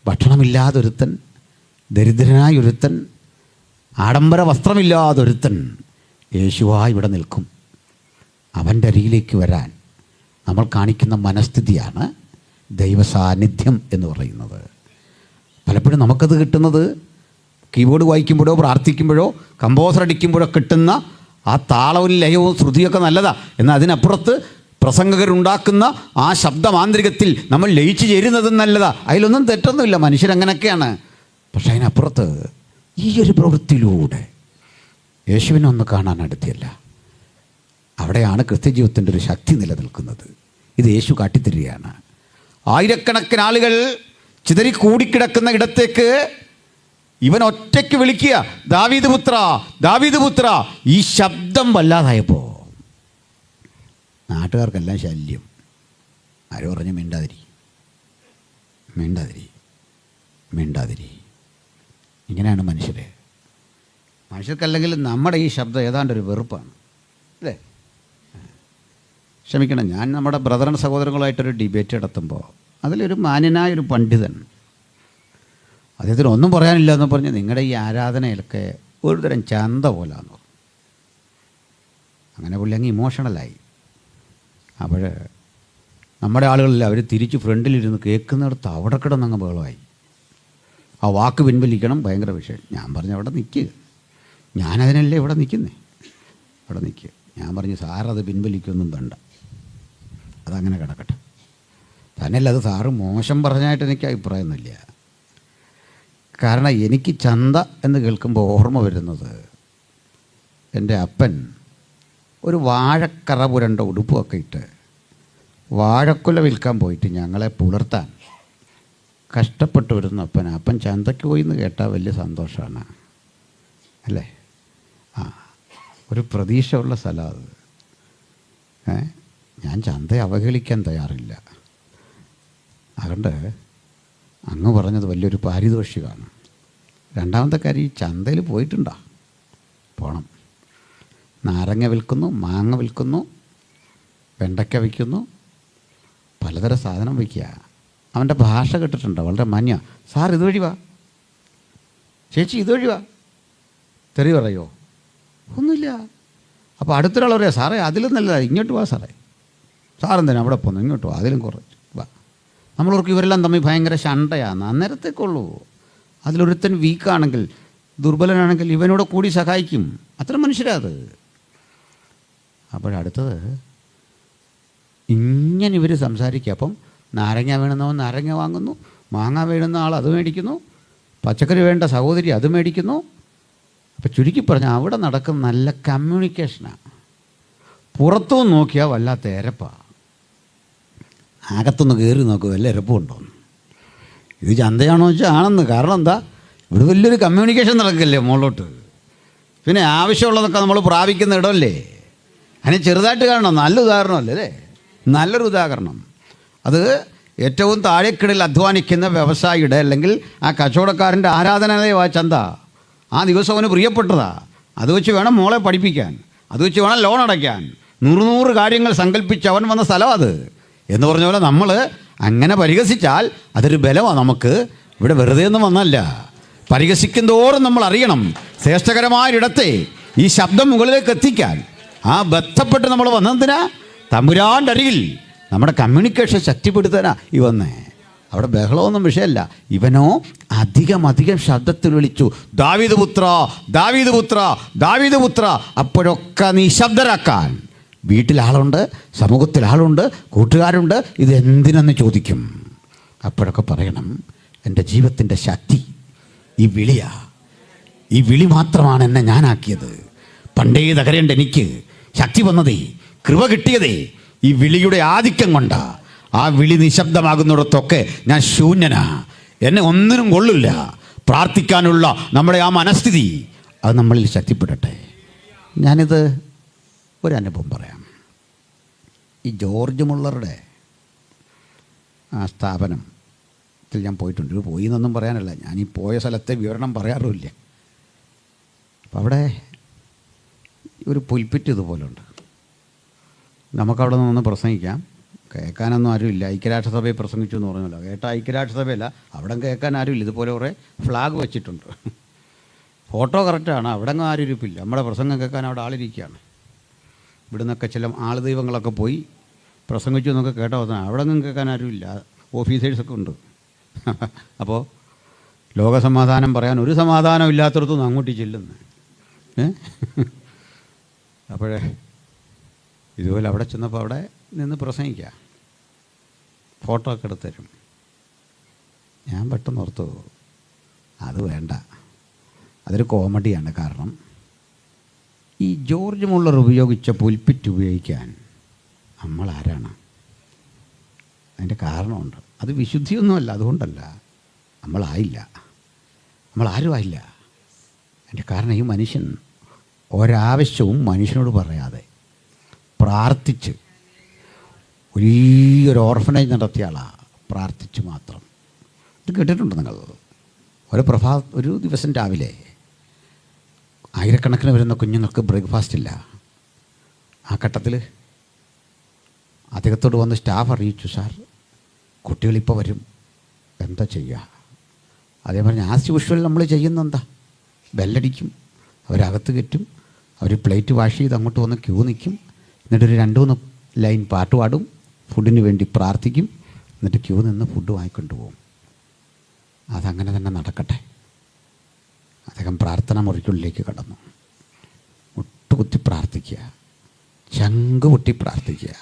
[SPEAKER 1] ഭക്ഷണമില്ലാതൊരുത്തൻ, ദരിദ്രനായൊരുത്തൻ, ആഡംബര വസ്ത്രമില്ലാതൊരുത്തൻ യേശുവായി ഇവിടെ നിൽക്കും. അവൻ്റെ അരികിലേക്ക് വരാൻ നമ്മൾ കാണിക്കുന്ന മനസ്ഥിതിയാണ് ദൈവസാന്നിധ്യം എന്ന് പറയുന്നത്. പലപ്പോഴും നമുക്കത് കിട്ടുന്നത് കീബോർഡ് വായിക്കുമ്പോഴോ പ്രാർത്ഥിക്കുമ്പോഴോ കമ്പോസർ അടിക്കുമ്പോഴോ കിട്ടുന്ന ആ താളവും ലയവും ശ്രുതിയൊക്കെ നല്ലതാണ്. എന്നാൽ അതിനപ്പുറത്ത് പ്രസംഗകരുണ്ടാക്കുന്ന ആ ശബ്ദമാന്ത്രികത്തിൽ നമ്മൾ ലയിച്ചു ചേരുന്നതും നല്ലതാണ്. അതിലൊന്നും തെറ്റൊന്നുമില്ല, മനുഷ്യരങ്ങനെയൊക്കെയാണ്. പക്ഷെ അതിനപ്പുറത്ത് ഈ ഒരു പ്രവൃത്തിയിലൂടെ യേശുവിനെ ഒന്ന് കാണാൻ അടുത്തില്ല. അവിടെയാണ് ക്രിസ്ത്യജീവിതത്തിൻ്റെ ഒരു ശക്തി നിലനിൽക്കുന്നത്. ഇത് യേശു കാട്ടിത്തരികയാണ്. ആയിരക്കണക്കിന് ആളുകൾ ചിതറി കൂടിക്കിടക്കുന്ന ഇടത്തേക്ക് ഇവൻ ഒറ്റയ്ക്ക് വിളിക്കുക, ദാവീദ് പുത്ര, ദാവീദ് പുത്ര. ഈ ശബ്ദം വല്ലാതായപ്പോൾ നാട്ടുകാർക്കെല്ലാം ശല്യം. ആരോ പറഞ്ഞു, മിണ്ടാതിരി, മിണ്ടാതിരി, മിണ്ടാതിരി. ഇങ്ങനെയാണ് മനുഷ്യർക്കല്ലെങ്കിൽ നമ്മുടെ ഈ ശബ്ദം ഏതാണ്ടൊരു വെറുപ്പാണ് അല്ലേ. ക്ഷമിക്കണം, ഞാൻ നമ്മുടെ ബ്രദർ സഹോദരങ്ങളുമായിട്ടൊരു ഡിബേറ്റ് നടത്തുമ്പോൾ അതിലൊരു മാന്യനായൊരു പണ്ഡിതൻ, അദ്ദേഹത്തിന് ഒന്നും പറയാനില്ല എന്ന് പറഞ്ഞ് നിങ്ങളുടെ ഈ ആരാധനയിലൊക്കെ ഒരുതരം ചന്ത പോലാന്ന് പറഞ്ഞു. അങ്ങനെ പുള്ളി അങ്ങ് ഇമോഷണലായി. അപ്പോൾ നമ്മുടെ ആളുകളിൽ അവർ തിരിച്ച് ഫ്രണ്ടിലിരുന്ന് കേൾക്കുന്നിടത്ത് അവിടെ കിടന്നങ്ങ് ബഹളമായി. ആ വാക്ക് പിൻവലിക്കണം, ഭയങ്കര വിഷയം. ഞാൻ പറഞ്ഞു, അവിടെ നിൽക്കുക, ഞാനതിനല്ലേ ഇവിടെ നിൽക്കുന്നേ, അവിടെ നിൽക്കുക. ഞാൻ പറഞ്ഞു, സാറത് പിൻവലിക്കൊന്നും വേണ്ട, അതങ്ങനെ കിടക്കട്ടെ. തന്നെയല്ല, അത് സാറ് മോശം പറഞ്ഞായിട്ട് എനിക്ക് അഭിപ്രായമൊന്നുമില്ല. കാരണം എനിക്ക് ചന്ത എന്ന് കേൾക്കുമ്പോൾ ഓർമ്മ വരുന്നത്, എൻ്റെ അപ്പൻ ഒരു വാഴക്കറ പുരണ്ട ഉടുപ്പൊക്കെ ഇട്ട് വാഴക്കുല വിൽക്കാൻ പോയിട്ട് ഞങ്ങളെ പുലർത്താൻ കഷ്ടപ്പെട്ട് വരുന്ന അപ്പൻ ചന്തയ്ക്ക് പോയി എന്ന് കേട്ടാൽ വലിയ സന്തോഷമാണ് അല്ലേ. ഒരു പ്രതീക്ഷയുള്ള സ്ഥലം അത്. ഞാൻ ചന്തയെ അവഹേളിക്കാൻ തയ്യാറില്ല. അതുകൊണ്ട് അങ്ങ് പറഞ്ഞത് വലിയൊരു പാരിതോഷികമാണ്. രണ്ടാമത്തെ കാര്യം, ഈ ചന്തയിൽ പോയിട്ടുണ്ടോ? പോകണം. നാരങ്ങ വിൽക്കുന്നു, മാങ്ങ വിൽക്കുന്നു, വെണ്ടയ്ക്ക വിൽക്കുന്നു, പലതരം സാധനം വയ്ക്കുക. അവൻ്റെ ഭാഷ കേട്ടിട്ടുണ്ടോ? വളരെ മാന്യ. സാർ ഇതുവഴി വാ, ചേച്ചി ഇതുവഴി വാ. തെറി പറയോ? ഒന്നുമില്ല. അപ്പോൾ അടുത്തൊരാൾ പറയാം, സാറേ അതിലും നല്ലതാണ്, ഇങ്ങോട്ട് വാ സാറേ. സാറെന്തിനാ അവിടെ പോകുന്നു? ഇങ്ങോട്ട് വാ, അതിലും കുറച്ച് വാ. നമ്മളോർക്ക് ഇവരെല്ലാം തമ്മിൽ ഭയങ്കര ശണ്ടയാണ്, അന്നേരത്തേക്കുള്ളൂ. അതിലൊരുത്തൻ വീക്കാണെങ്കിൽ ദുർബലനാണെങ്കിൽ ഇവനോട് കൂടി സഹായിക്കും. അത്ര മനുഷ്യരാത്. അപ്പോഴടുത്തത് ഇങ്ങനെ ഇവർ സംസാരിക്കുക. അപ്പം നാരങ്ങ വേണമെന്നവൻ നാരങ്ങ വാങ്ങുന്നു, മാങ്ങ വേണ്ടുന്ന ആൾ അത് മേടിക്കുന്നു, പച്ചക്കറി വേണ്ട സഹോദരി അത് മേടിക്കുന്നു. അപ്പം ചുരുക്കി പറഞ്ഞാൽ അവിടെ നടക്കുന്ന നല്ല കമ്മ്യൂണിക്കേഷനാണ്. പുറത്തുനിന്ന് നോക്കിയാൽ വല്ലാത്ത എരപ്പാണ്. അകത്തൊന്ന് കയറി നോക്കുക വല്ല എരപ്പുണ്ടോ. ഇത് ചന്തയാണോ വെച്ചാൽ ആണെന്ന്. കാരണം എന്താ, ഇവിടെ വലിയൊരു കമ്മ്യൂണിക്കേഷൻ നടക്കില്ലേ മുകളിലോട്ട്. പിന്നെ ആവശ്യമുള്ളതൊക്കെ നമ്മൾ പ്രാപിക്കുന്ന ഇടമല്ലേ. അതിന് ചെറുതായിട്ട് കാണണം. നല്ല ഉദാഹരണമല്ലേ അല്ലേ, നല്ലൊരു ഉദാഹരണം. അത് ഏറ്റവും താഴേക്കിടയിൽ അധ്വാനിക്കുന്ന വ്യവസായിയുടെ അല്ലെങ്കിൽ ആ കച്ചവടക്കാരൻ്റെ ആരാധനാലയമാണ് ചന്ത. ആ ദിവസം അവന് പ്രിയപ്പെട്ടതാ. അത് വെച്ച് വേണം മോളെ പഠിപ്പിക്കാൻ, അത് വെച്ച് വേണം ലോൺ അടയ്ക്കാൻ. 100 കാര്യങ്ങൾ സങ്കല്പിച്ച് അവൻ വന്ന സ്ഥലം അത്. എന്ന് പറഞ്ഞ പോലെ നമ്മൾ അങ്ങനെ പരിഹസിച്ചാൽ അതൊരു ബലമാണ് നമുക്ക്. ഇവിടെ വെറുതെ ഒന്നും വന്നല്ല. പരിഹസിക്കുന്തോറും നമ്മൾ അറിയണം ശ്രേഷ്ഠകരമായൊരിടത്തെ ഈ ശബ്ദം മുകളിലേക്ക് എത്തിക്കാൻ. ആ ബന്ധപ്പെട്ട് നമ്മൾ വന്നതിനാ തമ്പുരാൻ്റെ അരികിൽ നമ്മുടെ കമ്മ്യൂണിക്കേഷൻ ശക്തിപ്പെടുത്താനാ ഈ വന്നേ. അവിടെ ബഹളമൊന്നും വിഷയമല്ല. ഇവനോ അധികം ശബ്ദത്തിൽ വിളിച്ചു, ദാവീദ് പുത്ര, ദാവീദ് പുത്ര, ദാവീദ് പുത്ര. അപ്പോഴൊക്കെ നിശബ്ദരാക്കാൻ. വീട്ടിലാളുണ്ട്, സമൂഹത്തിൽ ആളുണ്ട്, കൂട്ടുകാരുണ്ട്. ഇതെന്തിനെന്ന് ചോദിക്കും. അപ്പോഴൊക്കെ പറയണം, എൻ്റെ ജീവിതത്തിൻ്റെ ശക്തി ഈ വിളിയാ. ഈ വിളി മാത്രമാണ് എന്നെ ഞാനാക്കിയത്. പണ്ടേ തകരേണ്ട എനിക്ക് ശക്തി വന്നതേ, കൃപ കിട്ടിയതേ ഈ വിളിയുടെ ആധിക്യം കൊണ്ടാ. ആ വിളി നിശബ്ദമാകുന്നിടത്തൊക്കെ ഞാൻ ശൂന്യനാ, എന്നെ ഒന്നിനും കൊള്ളില്ല. പ്രാർത്ഥിക്കാനുള്ള നമ്മുടെ ആ മനസ്ഥിതി അത് നമ്മളിൽ ശക്തിപ്പെടട്ടെ. ഞാനിത് ഒരനുഭവം പറയാം. ഈ ജോർജ് മുള്ളറുടെ ആ സ്ഥാപനത്തിൽ ഞാൻ പോയിട്ടുണ്ട്. ഇത് പോയി എന്നൊന്നും പറയാനല്ല, ഞാൻ ഈ പോയ സ്ഥലത്തെ വിവരണം പറയാറുമില്ല. അപ്പം അവിടെ ഒരു പുൽപ്പിറ്റ് ഇതുപോലുണ്ട്. നമുക്കവിടെ നിന്ന് പ്രസംഗിക്കാം. കേൾക്കാനൊന്നും ആരുമില്ല. ഐക്യരാഷ്ട്രസഭയിൽ പ്രസംഗിച്ചു എന്ന് പറഞ്ഞല്ലോ. കേട്ട ഐക്യരാഷ്ട്രസഭയല്ല, അവിടെ കേൾക്കാൻ ആരുമില്ല. ഇതുപോലെ കുറേ ഫ്ലാഗ് വെച്ചിട്ടുണ്ട്. ഫോട്ടോ കറക്റ്റാണ്. അവിടെ ആരും ഇരിപ്പില്ല. നമ്മുടെ പ്രസംഗം കേൾക്കാൻ അവിടെ ആളിരിക്കുകയാണ്. ഇവിടെ നിന്നൊക്കെ ചില ആളുദൈവങ്ങളൊക്കെ പോയി പ്രസംഗിച്ചു എന്നൊക്കെ കേട്ടോ. അവിടെ നിന്നും കേൾക്കാൻ ആരുമില്ല. ഓഫീസേഴ്സൊക്കെ ഉണ്ട്. അപ്പോൾ ലോകസമാധാനം പറയാൻ ഒരു സമാധാനം ഇല്ലാത്തടത്തൊന്നും അങ്ങോട്ട് ചെല്ലുന്നു. അപ്പോഴേ ഇതുപോലെ അവിടെ ചെന്നപ്പോൾ അവിടെ നിന്ന് പ്രസംഗിക്കുക, ഫോട്ടോ ഒക്കെ എടുത്ത് തരും. ഞാൻ പെട്ടെന്ന് ഓർത്തു, അത് വേണ്ട, അതൊരു കോമഡിയാണ്. കാരണം ഈ ജോർജ് മുള്ളർ ഉപയോഗിച്ച പുൽപ്പിറ്റ് ഉപയോഗിക്കാൻ നമ്മൾ ആരാണ്? അതിൻ്റെ കാരണമുണ്ട്. അത് വിശുദ്ധിയൊന്നുമല്ല, അതുകൊണ്ടല്ല. നമ്മളായില്ല, നമ്മളാരും ആയില്ല. അതിൻ്റെ കാരണം ഈ മനുഷ്യൻ ഒരാവശ്യവും മനുഷ്യനോട് പറയാതെ പ്രാർത്ഥിച്ച് വലിയൊരു ഓർഫനേജ് നടത്തിയ ആളാണ്. പ്രാർത്ഥിച്ച് മാത്രം. ഇത് കേട്ടിട്ടുണ്ട് നിങ്ങൾ? ഒരു ദിവസം രാവിലെ ആയിരക്കണക്കിന് വരുന്ന കുഞ്ഞുങ്ങൾക്ക് ബ്രേക്ക്ഫാസ്റ്റ് ഇല്ല. ആ ഘട്ടത്തിൽ അദ്ദേഹത്തോട് വന്ന് സ്റ്റാഫ് അറിയിച്ചു, സാർ കുട്ടികളിപ്പോൾ വരും, എന്താ ചെയ്യുക? അതേ പറഞ്ഞ് ആസ് യൂഷ്വൽ നമ്മൾ ചെയ്യുന്ന എന്താ, ബെല്ലടിക്കും, അവരകത്ത് കയറ്റും, അവർ പ്ലേറ്റ് വാഷ് ചെയ്ത് അങ്ങോട്ട് വന്ന് ക്യൂ നിൽക്കും, എന്നിട്ടൊരു 2-3 ലൈൻ പാട്ട് പാടും, ഫുഡിന് വേണ്ടി പ്രാർത്ഥിക്കും, എന്നിട്ട് ക്യൂ നിന്ന് ഫുഡ് വാങ്ങിക്കൊണ്ട് പോകും. അതങ്ങനെ തന്നെ നടക്കട്ടെ. അദ്ദേഹം പ്രാർത്ഥന മുറിക്കുള്ളിലേക്ക് കടന്നു. മുട്ടുകുത്തി പ്രാർത്ഥിക്കുക, ചങ്ക് പൊട്ടി പ്രാർത്ഥിക്കുക.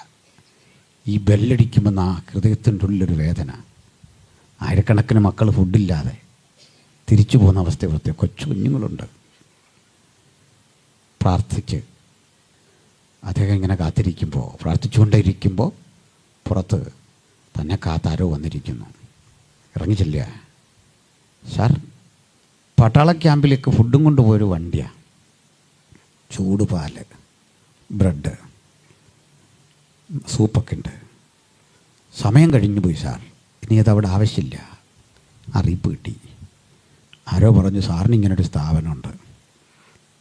[SPEAKER 1] ഈ ബെല്ലടിക്കുമെന്ന് ആ ഹൃദയത്തിൻ്റെ ഉള്ളിലൊരു വേദന. ആയിരക്കണക്കിന് മക്കൾ ഫുഡില്ലാതെ തിരിച്ചു പോകുന്ന അവസ്ഥ. ഇവിടുത്തെ കൊച്ചു കുഞ്ഞുങ്ങളുണ്ട്. പ്രാർത്ഥിച്ച് അദ്ദേഹം ഇങ്ങനെ കാത്തിരിക്കുമ്പോൾ, പ്രാർത്ഥിച്ചുകൊണ്ടേയിരിക്കുമ്പോൾ പുറത്ത് തന്നെ കാത്താരോ വന്നിരിക്കുന്നു. ഇറങ്ങി ചെല്ലുക, സാർ പട്ടാള ക്യാമ്പിലേക്ക് ഫുഡും കൊണ്ടുപോയൊരു വണ്ടിയാണ്. ചൂട് പാല്, ബ്രെഡ്, സൂപ്പൊക്കെ ഉണ്ട്. സമയം കഴിഞ്ഞു പോയി സാർ, ഇനി അതവിടെ ആവശ്യമില്ല. അറിയിപ്പ് കിട്ടി. ആരോ പറഞ്ഞു, സാറിന് ഇങ്ങനൊരു സ്ഥാപനമുണ്ട്,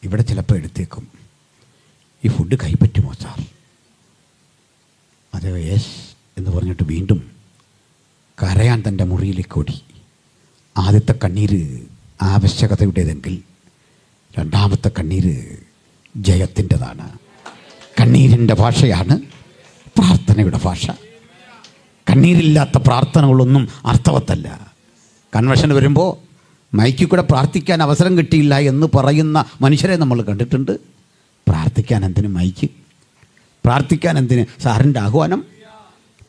[SPEAKER 1] ഇവിടെ ചിലപ്പോൾ എടുത്തേക്കും, ഈ ഫുഡ് കൈപ്പറ്റുമോ സാർ? അതെ യെസ് എന്ന് പറഞ്ഞിട്ട് വീണ്ടും കരയാൻ തൻ്റെ മുറിയിലേക്ക് ഓടി. ആദ്യത്തെ കണ്ണീര് ആവശ്യകതയുടേതെങ്കിൽ രണ്ടാമത്തെ കണ്ണീര് ജയത്തിൻ്റെതാണ്. കണ്ണീരിൻ്റെ ഭാഷയാണ് പ്രാർത്ഥനയുടെ ഭാഷ. കണ്ണീരില്ലാത്ത പ്രാർത്ഥനകളൊന്നും അർത്ഥവത്തല്ല. കൺവെൻഷൻ വരുമ്പോൾ മൈക്കിൽ കൂടെ പ്രാർത്ഥിക്കാൻ അവസരം കിട്ടിയില്ല എന്ന് പറയുന്ന മനുഷ്യരെ നമ്മൾ കണ്ടിട്ടുണ്ട്. പ്രാർത്ഥിക്കാൻ എന്തിന് മൈക്ക്? പ്രാർത്ഥിക്കാൻ എന്തിന് സാറിൻ്റെ ആഹ്വാനം?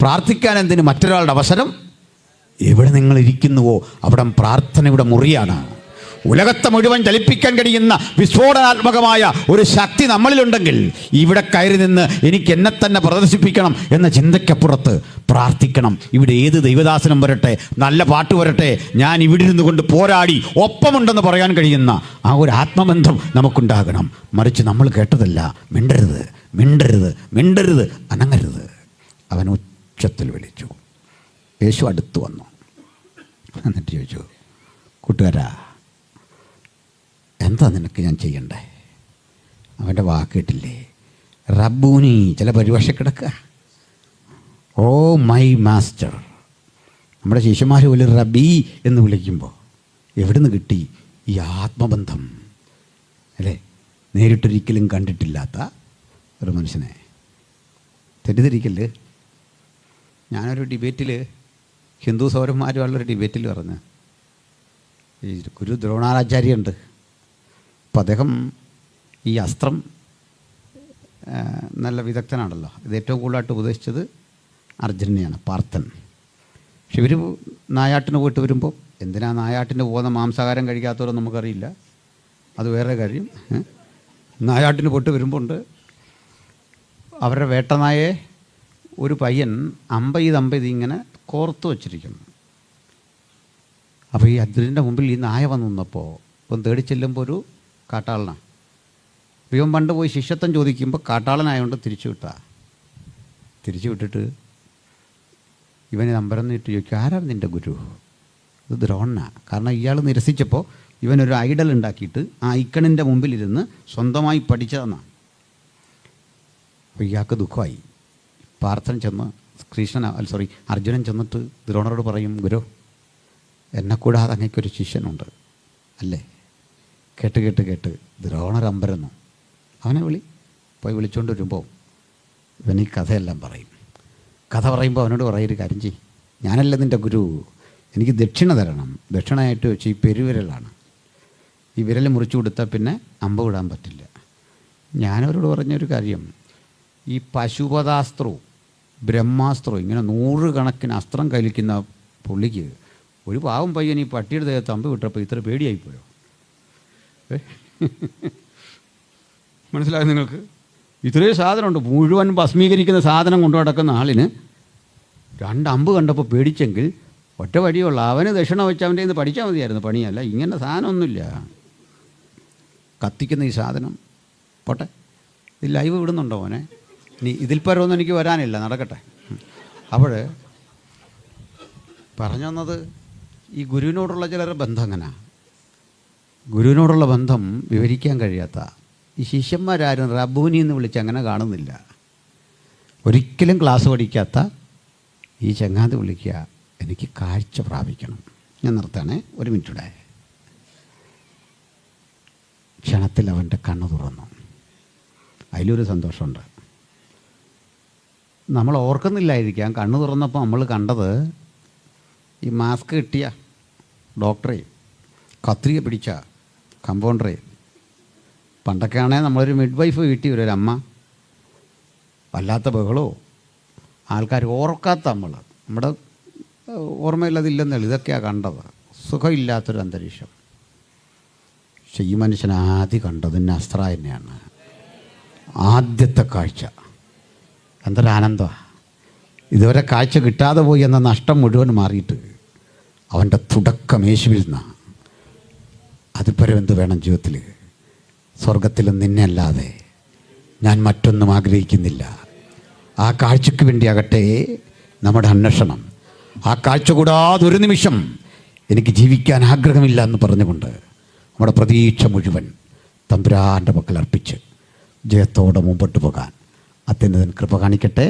[SPEAKER 1] പ്രാർത്ഥിക്കാൻ എന്തിന് മറ്റൊരാളുടെ അവസരം? എവിടെ നിങ്ങൾ ഇരിക്കുന്നുവോ അവിടെ പ്രാർത്ഥനയുടെ മുറിയാണ്. ഉലകത്തെ മുഴുവൻ ചലിപ്പിക്കാൻ കഴിയുന്ന വിസ്ഫോടനാത്മകമായ ഒരു ശക്തി നമ്മളിലുണ്ടെങ്കിൽ ഇവിടെ കയറി നിന്ന് എനിക്ക് എന്നെ തന്നെ പ്രദർശിപ്പിക്കണം എന്ന ചിന്തയ്ക്കപ്പുറത്ത് പ്രാർത്ഥിക്കണം. ഇവിടെ ഏത് ദൈവദാസനം വരട്ടെ, നല്ല പാട്ട് വരട്ടെ, ഞാൻ ഇവിടെ ഇരുന്നു കൊണ്ട് പോരാടി ഒപ്പമുണ്ടെന്ന് പറയാൻ കഴിയുന്ന ആ ഒരു ആത്മബന്ധം നമുക്കുണ്ടാകണം. മറിച്ച് നമ്മൾ കേട്ടതല്ല, മിണ്ടരുത്, മിണ്ടരുത്, മിണ്ടരുത്, അനങ്ങരുത്. അവൻ ഉച്ചത്തിൽ വിളിച്ചു. യേശു അടുത്ത് വന്നു. എന്നിട്ട് ചോദിച്ചു, കൂട്ടുകാരാ, എന്താ നിനക്ക് ഞാൻ ചെയ്യണ്ടേ? അവൻ്റെ വാക്കിട്ടില്ലേ, റബ്ബൂനി. ചില പരിഭാഷ കിടക്കുക, ഓ മൈ മാസ്റ്റർ. നമ്മുടെ ശിഷ്യന്മാർ പോലും റബി എന്ന് വിളിക്കുമ്പോൾ എവിടുന്ന് കിട്ടി ഈ ആത്മബന്ധം അല്ലേ? നേരിട്ടൊരിക്കലും കണ്ടിട്ടില്ലാത്ത ഒരു മനുഷ്യനെ. തെറ്റിദ്ധരിക്കല്. ഞാനൊരു ഡിബേറ്റിൽ, ഹിന്ദു സൗരന്മാരുള്ളൊരു ഡിബേറ്റിൽ പറഞ്ഞു, ഈ ഗുരു ദ്രോണാചാര്യയുണ്ട്. അപ്പോൾ അദ്ദേഹം ഈ അസ്ത്രം നല്ല വിദഗ്ധനാണല്ലോ. ഇത് ഏറ്റവും കൂടുതലായിട്ട് ഉപദേശിച്ചത് അർജുനനെയാണ്, പാർത്ഥൻ. പക്ഷെ ഇവർ നായാട്ടിന് പോയിട്ട് വരുമ്പോൾ, എന്തിനാ നായാട്ടിന് പോകുന്ന മാംസാഹാരം കഴിക്കാത്തവരോ നമുക്കറിയില്ല, അത് വേറെ കാര്യം. നായാട്ടിന് പോയിട്ട് വരുമ്പോൾ ഉണ്ട് അവരുടെ വേട്ടനായെ ഒരു പയ്യൻ അമ്പത് ഇങ്ങനെ കോർത്ത് വച്ചിരിക്കുന്നു. അപ്പോൾ ഈ അർജുനൻ്റെ മുമ്പിൽ ഈ നായ വന്ന് നിന്നപ്പോൾ ഇപ്പം തേടി ചെല്ലുമ്പോൾ ഒരു കാട്ടാളനാണ്. ഇവൻ പണ്ട് പോയി ശിഷ്യത്വം ചോദിക്കുമ്പോൾ കാട്ടാളനായതുകൊണ്ട് തിരിച്ചു വിട്ടിട്ട് ഇവന് നമ്പരം നീട്ട് ചോദിക്കും, ആരാണ് നിൻ്റെ ഗുരു? ഇത് ദ്രോണനാണ്. കാരണം ഇയാൾ നിരസിച്ചപ്പോൾ ഇവനൊരു ഐഡൽ ഉണ്ടാക്കിയിട്ട് ആ ഐക്കണിൻ്റെ മുമ്പിലിരുന്ന് സ്വന്തമായി പഠിച്ചതെന്നാണ്. അപ്പോൾ ഇയാൾക്ക് ദുഃഖമായി. പാർത്ഥൻ ചെന്ന് അർജുനൻ ചെന്നിട്ട് ദ്രോണരോട് പറയും, ഗുരു, എന്നെ കൂടാതെ അങ്ങേക്കൊരു ശിഷ്യനുണ്ട് അല്ലേ? കേട്ട് ദ്രോണരമ്പരന്നു. അവനെ പോയി വിളിച്ചുകൊണ്ട് വരുമ്പോൾ ഇവൻ ഈ കഥയെല്ലാം പറയും. കഥ പറയുമ്പോൾ അവനോട് പറയൊരു കാര്യം ചെയ്യും, ഞാനല്ല നിൻ്റെ ഗുരു, എനിക്ക് ദക്ഷിണ തരണം. ദക്ഷിണയായിട്ട് വെച്ച് ഈ പെരുവിരലാണ്. ഈ വിരൽ മുറിച്ചു കൊടുത്താൽ പിന്നെ അമ്പ് വിടാൻ പറ്റില്ല. ഞാനവരോട് പറഞ്ഞൊരു കാര്യം, ഈ പശുപതാസ്ത്രവും ബ്രഹ്മാസ്ത്രവും ഇങ്ങനെ 100 കണക്കിന് അസ്ത്രം കലിക്കുന്ന പുള്ളിക്ക് ഒരു പാവം പയ്യൻ ഈ പട്ടിയുടെ ദേഹത്ത് അമ്പ് വിട്ടപ്പോൾ ഇത്ര പേടിയായിപ്പോയോ? മനസ്സിലായോ നിങ്ങൾക്ക്? ഇത്രയും സാധനമുണ്ട്. മുഴുവൻ ഭസ്മീകരിക്കുന്ന സാധനം കൊണ്ടു നടക്കുന്ന ആളിന് 2 അമ്പ് കണ്ടപ്പോൾ പേടിച്ചെങ്കിൽ ഒറ്റ വഴിയുള്ള അവന് ദക്ഷിണ വെച്ച് അവൻ്റെ ഇത് പഠിച്ചാൽ മതിയായിരുന്നു. പണിയല്ല, ഇങ്ങനെ സാധനമൊന്നുമില്ല. കത്തിക്കുന്ന ഈ സാധനം പോട്ടെ, ഇത് ലൈവ് വിടുന്നുണ്ടോ മോനെ? ഇനി ഇതിൽ പരമൊന്നും എനിക്ക് വരാനില്ല, നടക്കട്ടെ. അപ്പോൾ പറഞ്ഞു വന്നത്, ഈ ഗുരുവിനോടുള്ള ചിലരുടെ ബന്ധം അങ്ങനെ, ഗുരുവിനോടുള്ള ബന്ധം വിവരിക്കാൻ കഴിയാത്ത ഈ ശിഷ്യന്മാരാരും റബ്ബൂനി എന്ന് വിളിച്ച് അങ്ങനെ കാണുന്നില്ല. ഒരിക്കലും ക്ലാസ് പഠിക്കാത്ത ഈ ചങ്ങാതി വിളിക്കുക, എനിക്ക് കാഴ്ച പ്രാപിക്കണം. ഞാൻ നിർത്തണേ, 1 മിനിറ്റൂടെ. ക്ഷണത്തിൽ അവൻ്റെ കണ്ണ് തുറന്നു. അതിലൊരു സന്തോഷമുണ്ട്. നമ്മൾ ഓർക്കുന്നില്ലായിരിക്കാം, കണ്ണ് തുറന്നപ്പോൾ നമ്മൾ കണ്ടത് ഈ മാസ്ക് കിട്ടിയ ഡോക്ടറെ, കത്രിക പിടിച്ച കമ്പൗണ്ടറെ. പണ്ടൊക്കെ ആണെങ്കിൽ നമ്മളൊരു മിഡ് വൈഫ് വീട്ടിൽ വരും, ഒരമ്മ, വല്ലാത്ത ബഹളോ, ആൾക്കാർ ഓർക്കാത്ത നമ്മുടെ ഓർമ്മയില്ലതില്ലെന്നുള്ളൂ. ഇതൊക്കെയാണ് കണ്ടത്. സുഖമില്ലാത്തൊരു അന്തരീക്ഷം. പക്ഷെ ഈ മനുഷ്യൻ ആദ്യം കണ്ടത് നസ്ര തന്നെയാണ്. ആദ്യത്തെ കാഴ്ച എന്തൊരാനന്ദമാണ്. ഇതുവരെ കാഴ്ച കിട്ടാതെ പോയി എന്ന നഷ്ടം മുഴുവൻ മാറിയിട്ട് അവൻ്റെ തുടക്കം യേശുവിൽ നിന്നാണ്. അതിപ്പരം എന്ത് വേണം ജീവിതത്തിൽ? സ്വർഗത്തിലും നിന്നെ അല്ലാതെ ഞാൻ മറ്റൊന്നും ആഗ്രഹിക്കുന്നില്ല. ആ കാഴ്ചയ്ക്ക് വേണ്ടിയാകട്ടെ നമ്മുടെ അന്വേഷണം. ആ കാഴ്ച കൂടാതെ ഒരു നിമിഷം എനിക്ക് ജീവിക്കാൻ ആഗ്രഹമില്ല എന്ന് പറഞ്ഞുകൊണ്ട് നമ്മുടെ പ്രതീക്ഷ മുഴുവൻ തമ്പുരാൻ്റെ പക്കൽ അർപ്പിച്ച് ജയത്തോടെ മുമ്പോട്ട് പോകാൻ അത്യുന്നതൻ കൃപ കാണിക്കട്ടെ.